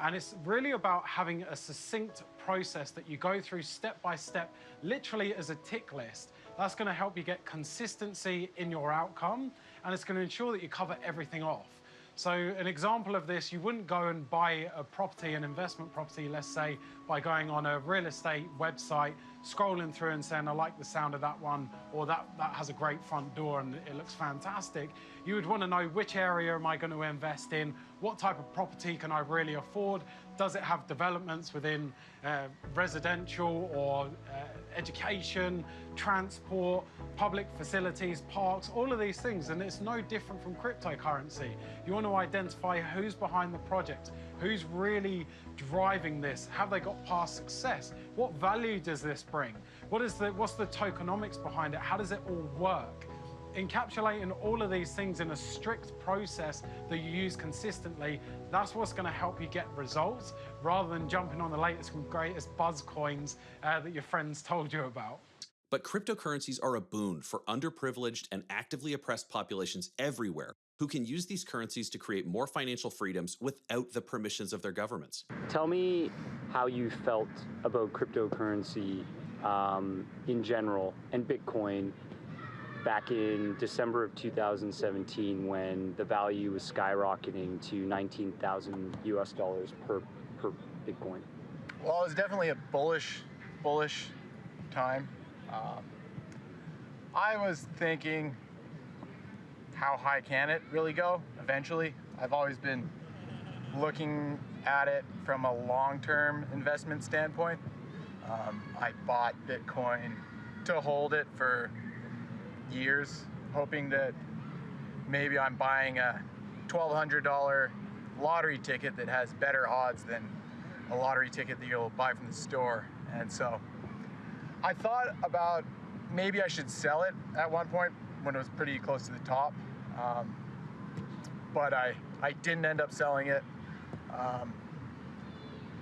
S21: And it's really about having a succinct process that you go through step by step, literally as a tick list. That's going to help you get consistency in your outcome, and it's going to ensure that you cover everything off. So an example of this, you wouldn't go and buy a property, an investment property, let's say, by going on a real estate website, scrolling through and saying, I like the sound of that one, or that has a great front door and it looks fantastic. You would want to know which area am I going to invest in, what type of property can I really afford, does it have developments within residential or education, transport, public facilities, parks, all of these things. And it's no different from cryptocurrency. You want to identify who's behind the project, who's really driving this, have they got past success, what value does this bring, what's the tokenomics behind it, how does it all work? Encapsulating all of these things in a strict process that you use consistently, that's what's going to help you get results, rather than jumping on the latest and greatest buzz coins that your friends told you about.
S17: But cryptocurrencies are a boon for underprivileged and actively oppressed populations everywhere who can use these currencies to create more financial freedoms without the permissions of their governments.
S8: Tell me how you felt about cryptocurrency in general and Bitcoin back in December of 2017 when the value was skyrocketing to $19,000 US per Bitcoin.
S7: Well, it was definitely a bullish time. I was thinking, how high can it really go eventually? I've always been looking at it from a long-term investment standpoint. I bought Bitcoin to hold it for years, hoping that maybe I'm buying a $1,200 lottery ticket that has better odds than a lottery ticket that you'll buy from the store. And so I thought about maybe I should sell it at one point when it was pretty close to the top. But I didn't end up selling it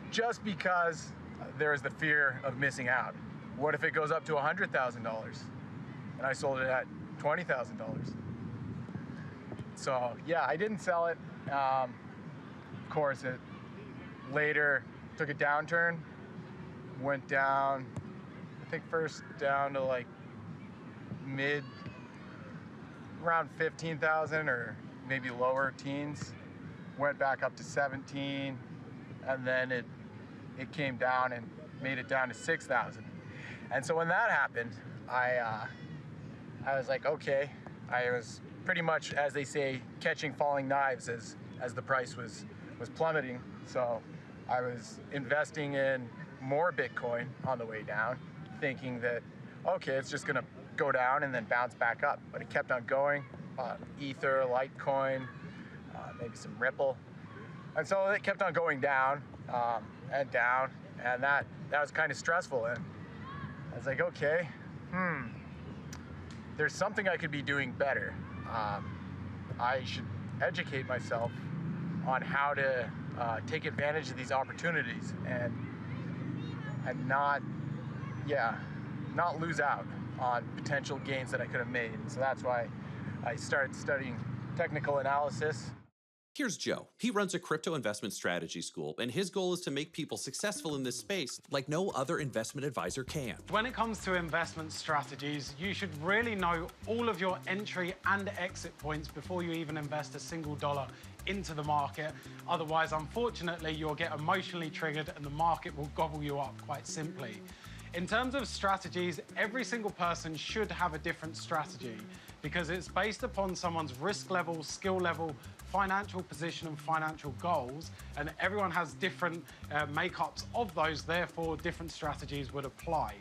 S7: just because there was the fear of missing out.
S6: what if it goes up to $100,000? And I sold it at $20,000. So yeah, I didn't sell it. Of course, it later took a downturn, went down, I think first down to like around 15,000 or maybe lower teens, went back up to 17, and then it came down and made it down to 6,000. And so when that happened, I was like, okay, I was pretty much, as they say, catching falling knives as the price was plummeting. So I was investing in more Bitcoin on the way down, thinking that, okay, it's just gonna go down and then bounce back up. But it kept on going, Ether, Litecoin, maybe some Ripple. And so it kept on going down and down, and that was kind of stressful. And I was like, okay, there's something I could be doing better. I should educate myself on how to take advantage of these opportunities and not lose out on potential gains that I could have made. So that's why I started studying technical analysis.
S17: Here's Joe. He runs a crypto investment strategy school, and his goal is to make people successful in this space like no other investment advisor can.
S21: When it comes to investment strategies, you should really know all of your entry and exit points before you even invest a single dollar into the market. Otherwise, unfortunately, you'll get emotionally triggered and the market will gobble you up quite simply. In terms of strategies, every single person should have a different strategy because it's based upon someone's risk level, skill level, financial position and financial goals, and everyone has different makeups of those, therefore different strategies would apply.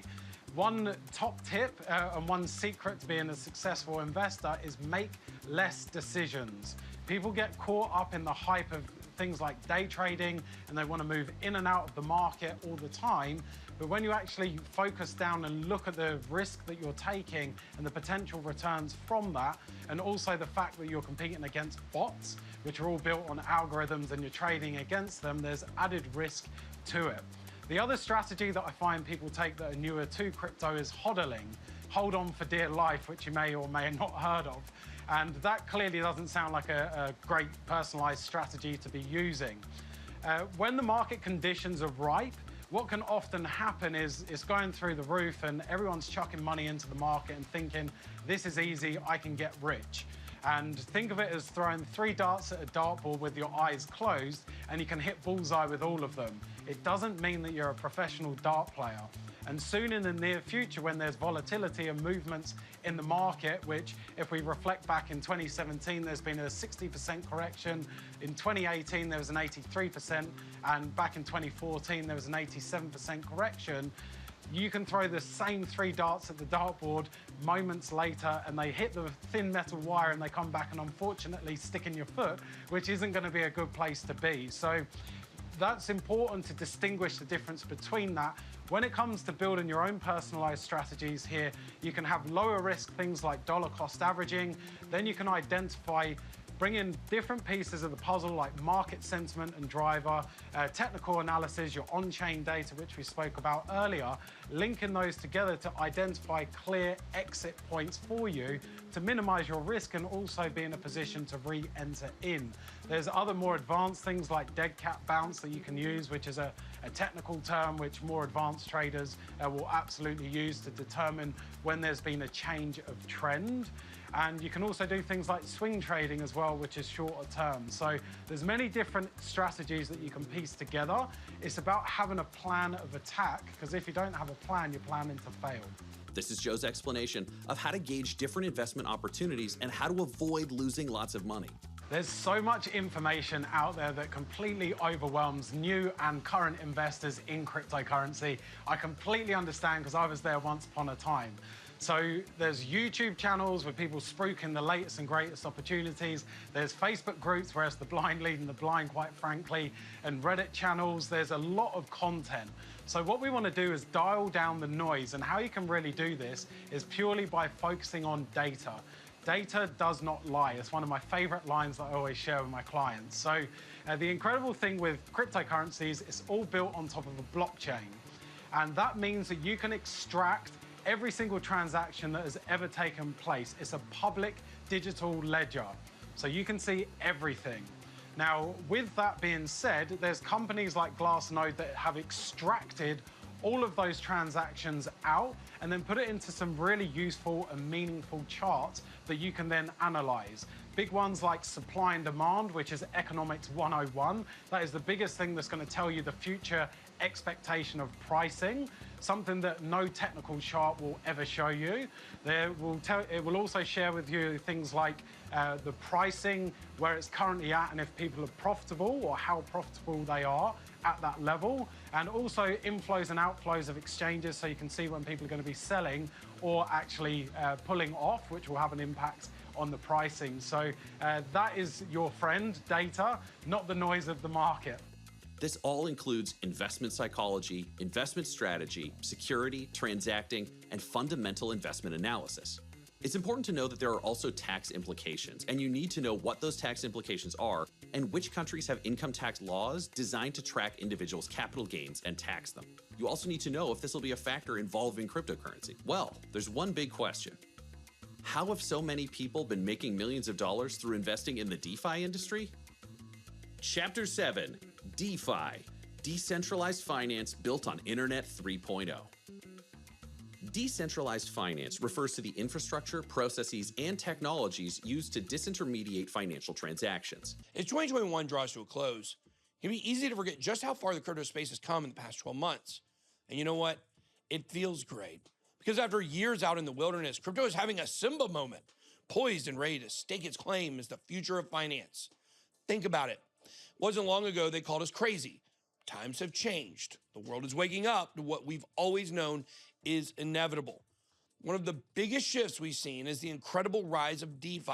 S21: One top tip and one secret to being a successful investor is make less decisions. People get caught up in the hype of things like day trading and they want to move in and out of the market all the time. But when you actually focus down and look at the risk that you're taking and the potential returns from that, and also the fact that you're competing against bots, which are all built on algorithms and you're trading against them, there's added risk to it. The other strategy that I find people take that are newer to crypto is hodling, hold on for dear life, which you may or may not heard of. And that clearly doesn't sound like a great personalized strategy to be using. When the market conditions are ripe, what can often happen is it's going through the roof and everyone's chucking money into the market and thinking, this is easy, I can get rich. And think of it as throwing 3 darts at a dartboard with your eyes closed and you can hit bullseye with all of them. It doesn't mean that you're a professional dart player. And soon in the near future, when there's volatility and movements in the market, which if we reflect back in 2017, there's been a 60% correction. In 2018, there was an 83%. And back in 2014, there was an 87% correction. You can throw the same 3 darts at the dartboard moments later and they hit the thin metal wire and they come back and unfortunately stick in your foot, which isn't going to be a good place to be. So that's important to distinguish the difference between that. When it comes to building your own personalized strategies here, you can have lower risk things like dollar cost averaging. Then you can identify, bring in different pieces of the puzzle like market sentiment and driver, technical analysis, your on-chain data, which we spoke about earlier, linking those together to identify clear exit points for you to minimize your risk and also be in a position to re-enter in. There's other more advanced things like dead cat bounce that you can use, which is a technical term which more advanced traders will absolutely use to determine when there's been a change of trend. And you can also do things like swing trading as well, which is shorter term. So there's many different strategies that you can piece together. It's about having a plan of attack, because if you don't have a plan, you're planning to fail.
S17: This is Joe's explanation of how to gauge different investment opportunities and how to avoid losing lots of money.
S21: There's so much information out there that completely overwhelms new and current investors in cryptocurrency. I completely understand because I was there once upon a time. So there's YouTube channels with people spruiking the latest and greatest opportunities. There's Facebook groups where it's the blind leading the blind, quite frankly, and Reddit channels. There's a lot of content. So what we want to do is dial down the noise, and how you can really do this is purely by focusing on data. Data does not lie. It's one of my favorite lines that I always share with my clients. So the incredible thing with cryptocurrencies, it's all built on top of a blockchain. And that means that you can extract every single transaction that has ever taken place. It's a public digital ledger, so you can see everything. Now, with that being said, there's companies like Glassnode that have extracted all of those transactions out and then put it into some really useful and meaningful charts that you can then analyze. Big ones like supply and demand, which is Economics 101. That is the biggest thing that's going to tell you the future expectation of pricing, something that no technical chart will ever show you. It will also share with you things like the pricing, where it's currently at, and if people are profitable or how profitable they are at that level, and also inflows and outflows of exchanges, so you can see when people are going to be selling or actually pulling off, which will have an impact on the pricing. So that is your friend, data, not the noise of the market.
S17: This all includes investment psychology, investment strategy, security, transacting, and fundamental investment analysis. It's important to know that there are also tax implications, and you need to know what those tax implications are and which countries have income tax laws designed to track individuals' capital gains and tax them. You also need to know if this will be a factor involving cryptocurrency. Well, there's one big question. How have so many people been making millions of dollars through investing in the DeFi industry? Chapter 7, DeFi, Decentralized Finance Built on Internet 3.0. Decentralized finance refers to the infrastructure, processes, and technologies used to disintermediate financial transactions.
S1: As 2021 draws to a close, it can be easy to forget just how far the crypto space has come in the past 12 months. And you know what? It feels great. Because after years out in the wilderness, crypto is having a Simba moment, poised and ready to stake its claim as the future of finance. Think about it. Wasn't long ago they called us crazy. Times have changed. The world is waking up to what we've always known is inevitable. One of the biggest shifts we've seen is the incredible rise of DeFi,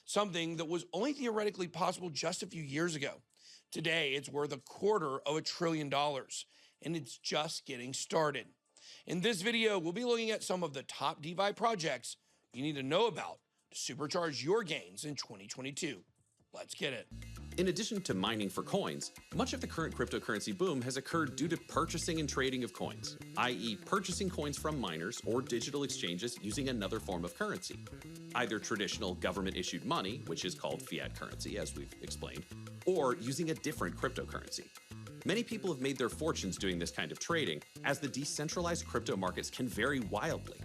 S1: something that was only theoretically possible just a few years ago. Today, it's worth $250 billion, and it's just getting started. In this video, we'll be looking at some of the top DeFi projects you need to know about to supercharge your gains in 2022. Let's get it.
S17: In addition to mining for coins, much of the current cryptocurrency boom has occurred due to purchasing and trading of coins, i.e. purchasing coins from miners or digital exchanges using another form of currency, either traditional government-issued money, which is called fiat currency, as we've explained, or using a different cryptocurrency. Many people have made their fortunes doing this kind of trading, as the decentralized crypto markets can vary wildly.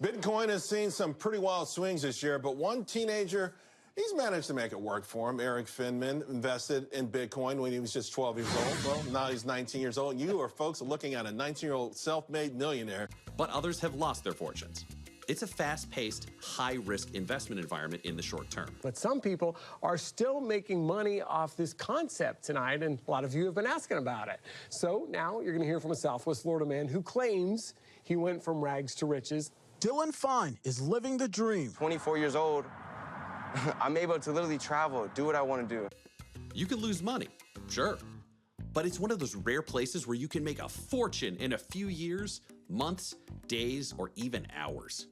S16: Bitcoin has seen some pretty wild swings this year, but one teenager, he's managed to make it work for him. Eric Finman invested in Bitcoin when he was just 12 years old. Well, now he's 19 years old. You are, folks, looking at a 19-year-old self-made millionaire.
S17: But others have lost their fortunes. It's a fast-paced, high-risk investment environment in the short term.
S20: But some people are still making money off this concept tonight, and a lot of you have been asking about it. So now you're going to hear from a Southwest Florida man who claims he went from rags to riches.
S22: Dylan Fine is living the dream.
S23: 24 years old. I'm able to literally travel, do what I want to do.
S17: You can lose money, sure. But it's one of those rare places where you can make a fortune in a few years, months, days, or even hours.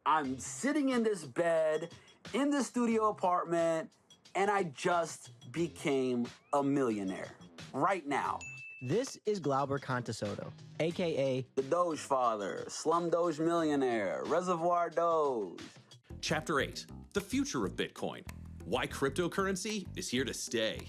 S24: I'm sitting in this bed, in the studio apartment, and I just became a millionaire. Right now.
S25: This is Glauber Contesoto, a.k.a.
S24: the Doge Father, Slum Doge Millionaire, Reservoir Doge.
S17: Chapter 8, the future of Bitcoin. Why cryptocurrency is here to stay.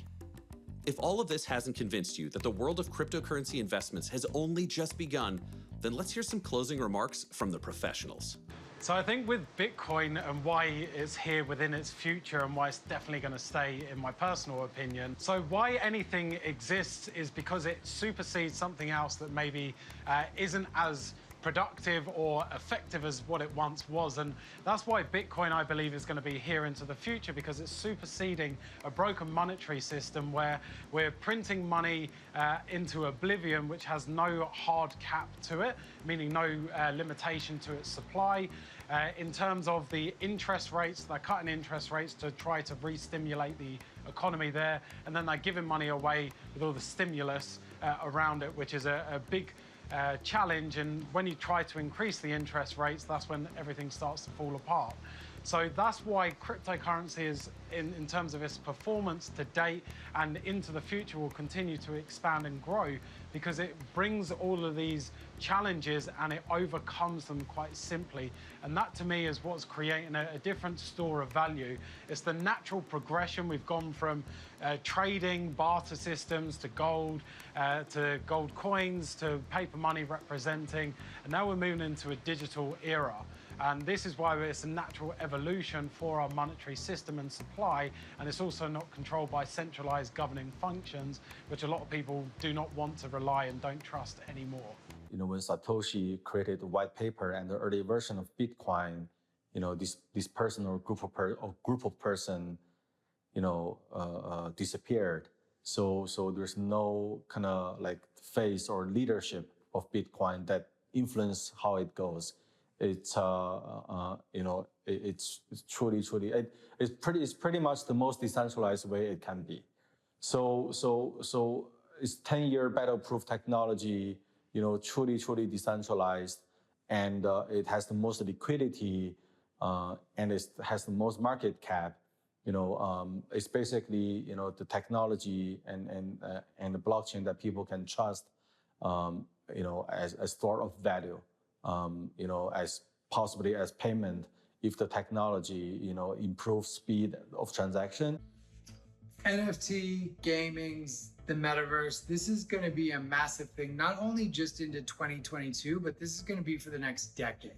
S17: If all of this hasn't convinced you that the world of cryptocurrency investments has only just begun, then let's hear some closing remarks from the professionals.
S21: So I think with Bitcoin and why it's here within its future and why it's definitely going to stay, in my personal opinion. So why anything exists is because it supersedes something else that maybe isn't as productive or effective as what it once was. And that's why Bitcoin, I believe, is going to be here into the future, because it's superseding a broken monetary system where we're printing money into oblivion, which has no hard cap to it, meaning no limitation to its supply. In terms of the interest rates, they're cutting interest rates to try to re-stimulate the economy there, and then they're giving money away with all the stimulus around it, which is a big challenge. And when you try to increase the interest rates, that's when everything starts to fall apart. So that's why cryptocurrency is, in terms of its performance to date and into the future, will continue to expand and grow, because it brings all of these challenges and it overcomes them quite simply. And that, to me, is what's creating a different store of value. It's the natural progression. We've gone from trading, barter systems, to gold coins, to paper money representing, and now we're moving into a digital era. And this is why it's a natural evolution for our monetary system and supply, and it's also not controlled by centralized governing functions, which a lot of people do not want to rely and don't trust anymore.
S2: You know, when Satoshi created the white paper and the early version of Bitcoin, you know, this person or group of person, you know, disappeared. So there's no kind of like face or leadership of Bitcoin that influence how it goes. It's you know, it's truly it's pretty much the most decentralized way it can be. So it's 10-year battle-proof technology, you know, truly decentralized, and it has the most liquidity, and it has the most market cap. You know, it's basically, you know, the technology and the blockchain that people can trust, you know, as a store of value. You know, as possibly as payment if the technology, you know, improves speed of transaction.
S11: NFT, gamings, the metaverse, this is going to be a massive thing, not only just into 2022, but this is going to be for the next decade,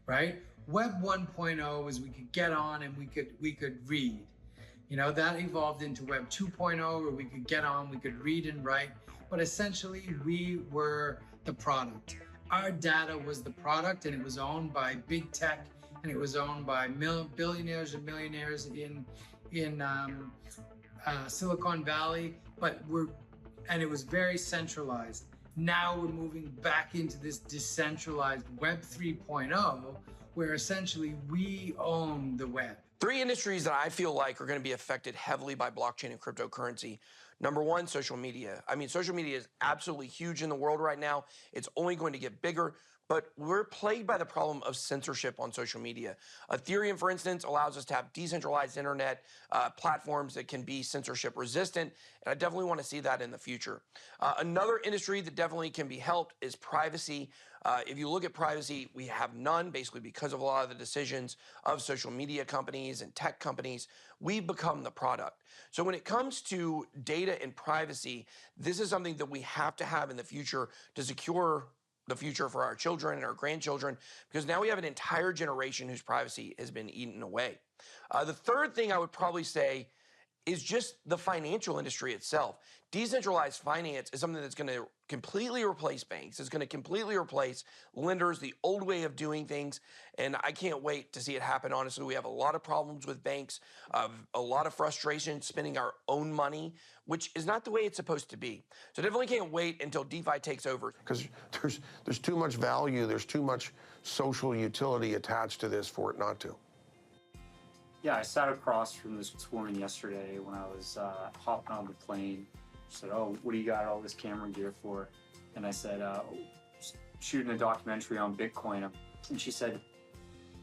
S11: right? Web 1.0 is we could get on and we could read. You know, that evolved into Web 2.0 where we could get on, we could read and write, but essentially we were the product. Our data was the product, and it was owned by big tech, and it was owned by billionaires and millionaires in Silicon Valley, and it was very centralized. Now we're moving back into this decentralized Web 3.0, where essentially we own the web.
S1: 3 industries that I feel like are going to be affected heavily by blockchain and cryptocurrency. Number 1, social media. I mean, social media is absolutely huge in the world right now. It's only going to get bigger, but we're plagued by the problem of censorship on social media. Ethereum, for instance, allows us to have decentralized internet platforms that can be censorship resistant, and I definitely want to see that in the future. Another industry that definitely can be helped is privacy. If you look at privacy, we have none, basically because of a lot of the decisions of social media companies and tech companies. We've become the product. So when it comes to data and privacy, this is something that we have to have in the future to secure the future for our children and our grandchildren, because now we have an entire generation whose privacy has been eaten away. The third thing I would probably say is just the financial industry itself. Decentralized finance is something that's going to completely replace banks. It's going to completely replace lenders, the old way of doing things, and I can't wait to see it happen. Honestly, we have a lot of problems with banks, a lot of frustration spending our own money, which is not the way it's supposed to be. So definitely can't wait until DeFi takes over.
S3: Because there's too much value, there's too much social utility attached to this for it not to.
S8: Yeah, I sat across from this woman yesterday when I was hopping on the plane. She said, "Oh, what do you got all this camera gear for?" And I said, "Shooting a documentary on Bitcoin." And she said,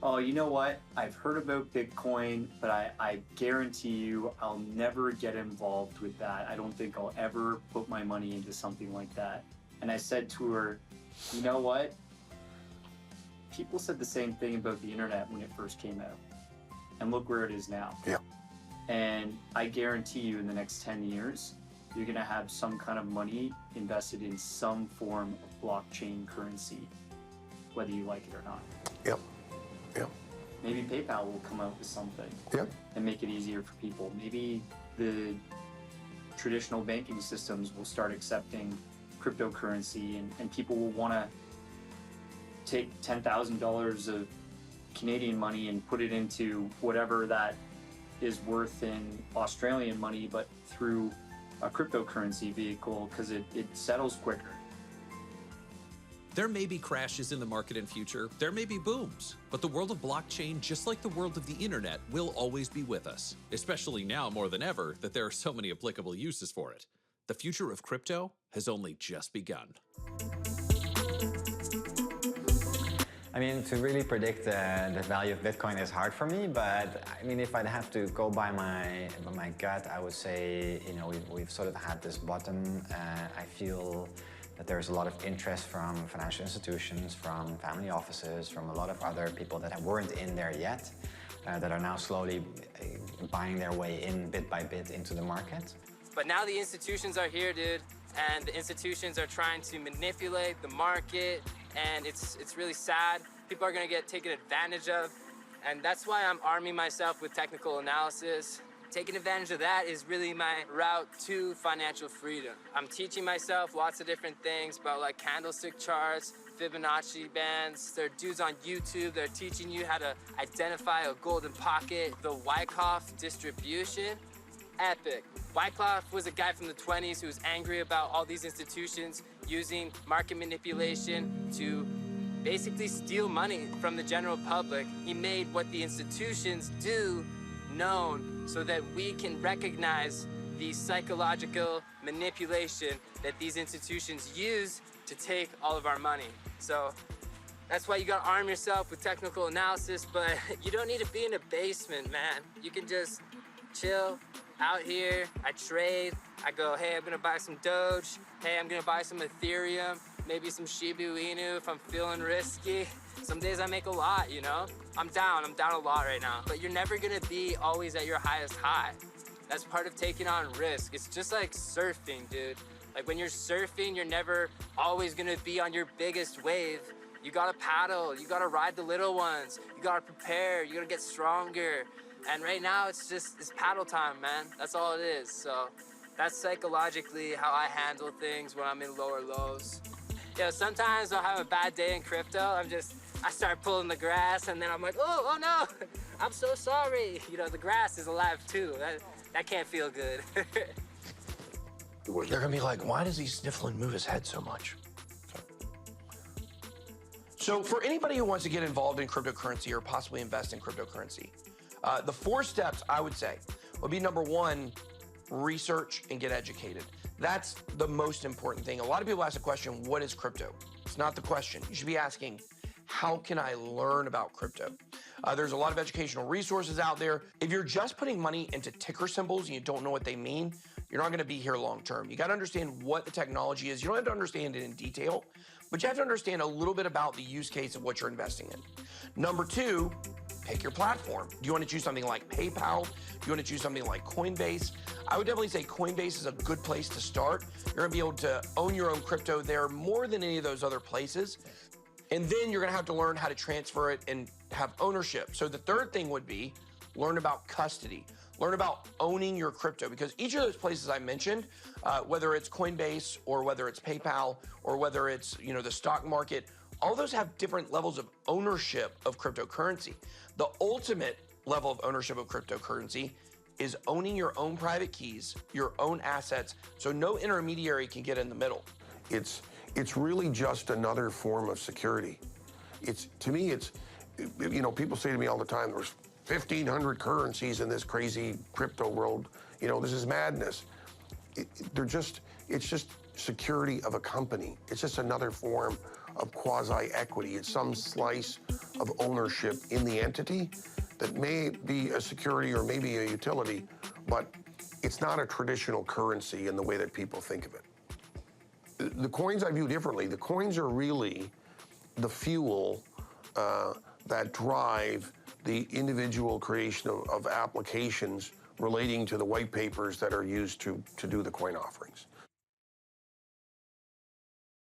S8: "Oh, you know what? I've heard about Bitcoin, but I guarantee you I'll never get involved with that. I don't think I'll ever put my money into something like that." And I said to her, "You know what? People said the same thing about the internet when it first came out. And look where it is now."
S3: Yeah.
S8: And I guarantee you in the next 10 years, you're going to have some kind of money invested in some form of blockchain currency, whether you like it or not.
S3: Yep. Yep.
S8: Maybe PayPal will come out with something
S3: Yep.
S8: and make it easier for people. Maybe the traditional banking systems will start accepting cryptocurrency, and people will want to take $10,000 of Canadian money and put it into whatever that is worth in Australian money, but through a cryptocurrency vehicle, because it settles quicker.
S17: There may be crashes in the market in future, there may be booms, but the world of blockchain, just like the world of the internet, will always be with us, especially now more than ever that there are so many applicable uses for it. The future of crypto has only just begun.
S4: I mean, to really predict the value of Bitcoin is hard for me, but I mean, if I'd have to go by my gut, I would say, you know, we've sort of had this bottom. I feel that there's a lot of interest from financial institutions, from family offices, from a lot of other people that weren't in there yet, that are now slowly buying their way in bit by bit into the market.
S9: But now the institutions are here, dude, and the institutions are trying to manipulate the market, and it's really sad. People are gonna get taken advantage of, and that's why I'm arming myself with technical analysis. Taking advantage of that is really my route to financial freedom. I'm teaching myself lots of different things about like candlestick charts, Fibonacci bands. There are dudes on YouTube that are teaching you how to identify a golden pocket, the Wyckoff distribution. Epic. Wyckoff was a guy from the 20s who was angry about all these institutions using market manipulation to basically steal money from the general public. He made what the institutions do known so that we can recognize the psychological manipulation that these institutions use to take all of our money. So that's why you gotta arm yourself with technical analysis, but you don't need to be in a basement, man. You can just chill out here. I trade. I go, hey, I'm gonna buy some Doge. Hey, I'm gonna buy some Ethereum, maybe some Shiba Inu if I'm feeling risky. Some days I make a lot, you know? I'm down a lot right now. But you're never gonna be always at your highest high. That's part of taking on risk. It's just like surfing, dude. Like when you're surfing, you're never always gonna be on your biggest wave. You gotta paddle, you gotta ride the little ones, you gotta prepare, you gotta get stronger. And right now it's paddle time, man. That's all it is. So that's psychologically how I handle things when I'm in lower lows. Yeah, sometimes I'll have a bad day in crypto. I start pulling the grass and then I'm like, oh no, I'm so sorry. You know, the grass is alive too. That can't feel good.
S1: They're gonna be like, why does he sniffle and move his head so much? So for anybody who wants to get involved in cryptocurrency or possibly invest in cryptocurrency, the 4 steps I would say would be number 1, research and get educated. That's the most important thing. A lot of people ask the question, what is crypto? It's not the question. You should be asking, how can I learn about crypto? There's a lot of educational resources out there. If you're just putting money into ticker symbols and you don't know what they mean, you're not gonna be here long term. You gotta understand what the technology is. You don't have to understand it in detail, but you have to understand a little bit about the use case of what you're investing in. Number 2, pick your platform. Do you want to choose something like PayPal? Do you want to choose something like Coinbase? I would definitely say Coinbase is a good place to start. You're going to be able to own your own crypto there more than any of those other places. And then you're going to have to learn how to transfer it and have ownership. So the third thing would be learn about custody. Learn about owning your crypto, because each of those places I mentioned, whether it's Coinbase or whether it's PayPal or whether it's, you know, the stock market, all those have different levels of ownership of cryptocurrency. The ultimate level of ownership of cryptocurrency is owning your own private keys, your own assets, so no intermediary can get in the middle.
S3: It's really just another form of security. To me, you know, people say to me all the time, there's 1,500 currencies in this crazy crypto world. You know, this is madness. It's just security of a company. It's just another form of quasi-equity. It's some slice of ownership in the entity that may be a security or maybe a utility, but it's not a traditional currency in the way that people think of it. The coins I view differently. The coins are really the fuel that drive the individual creation of applications relating to the white papers that are used to do the coin offerings.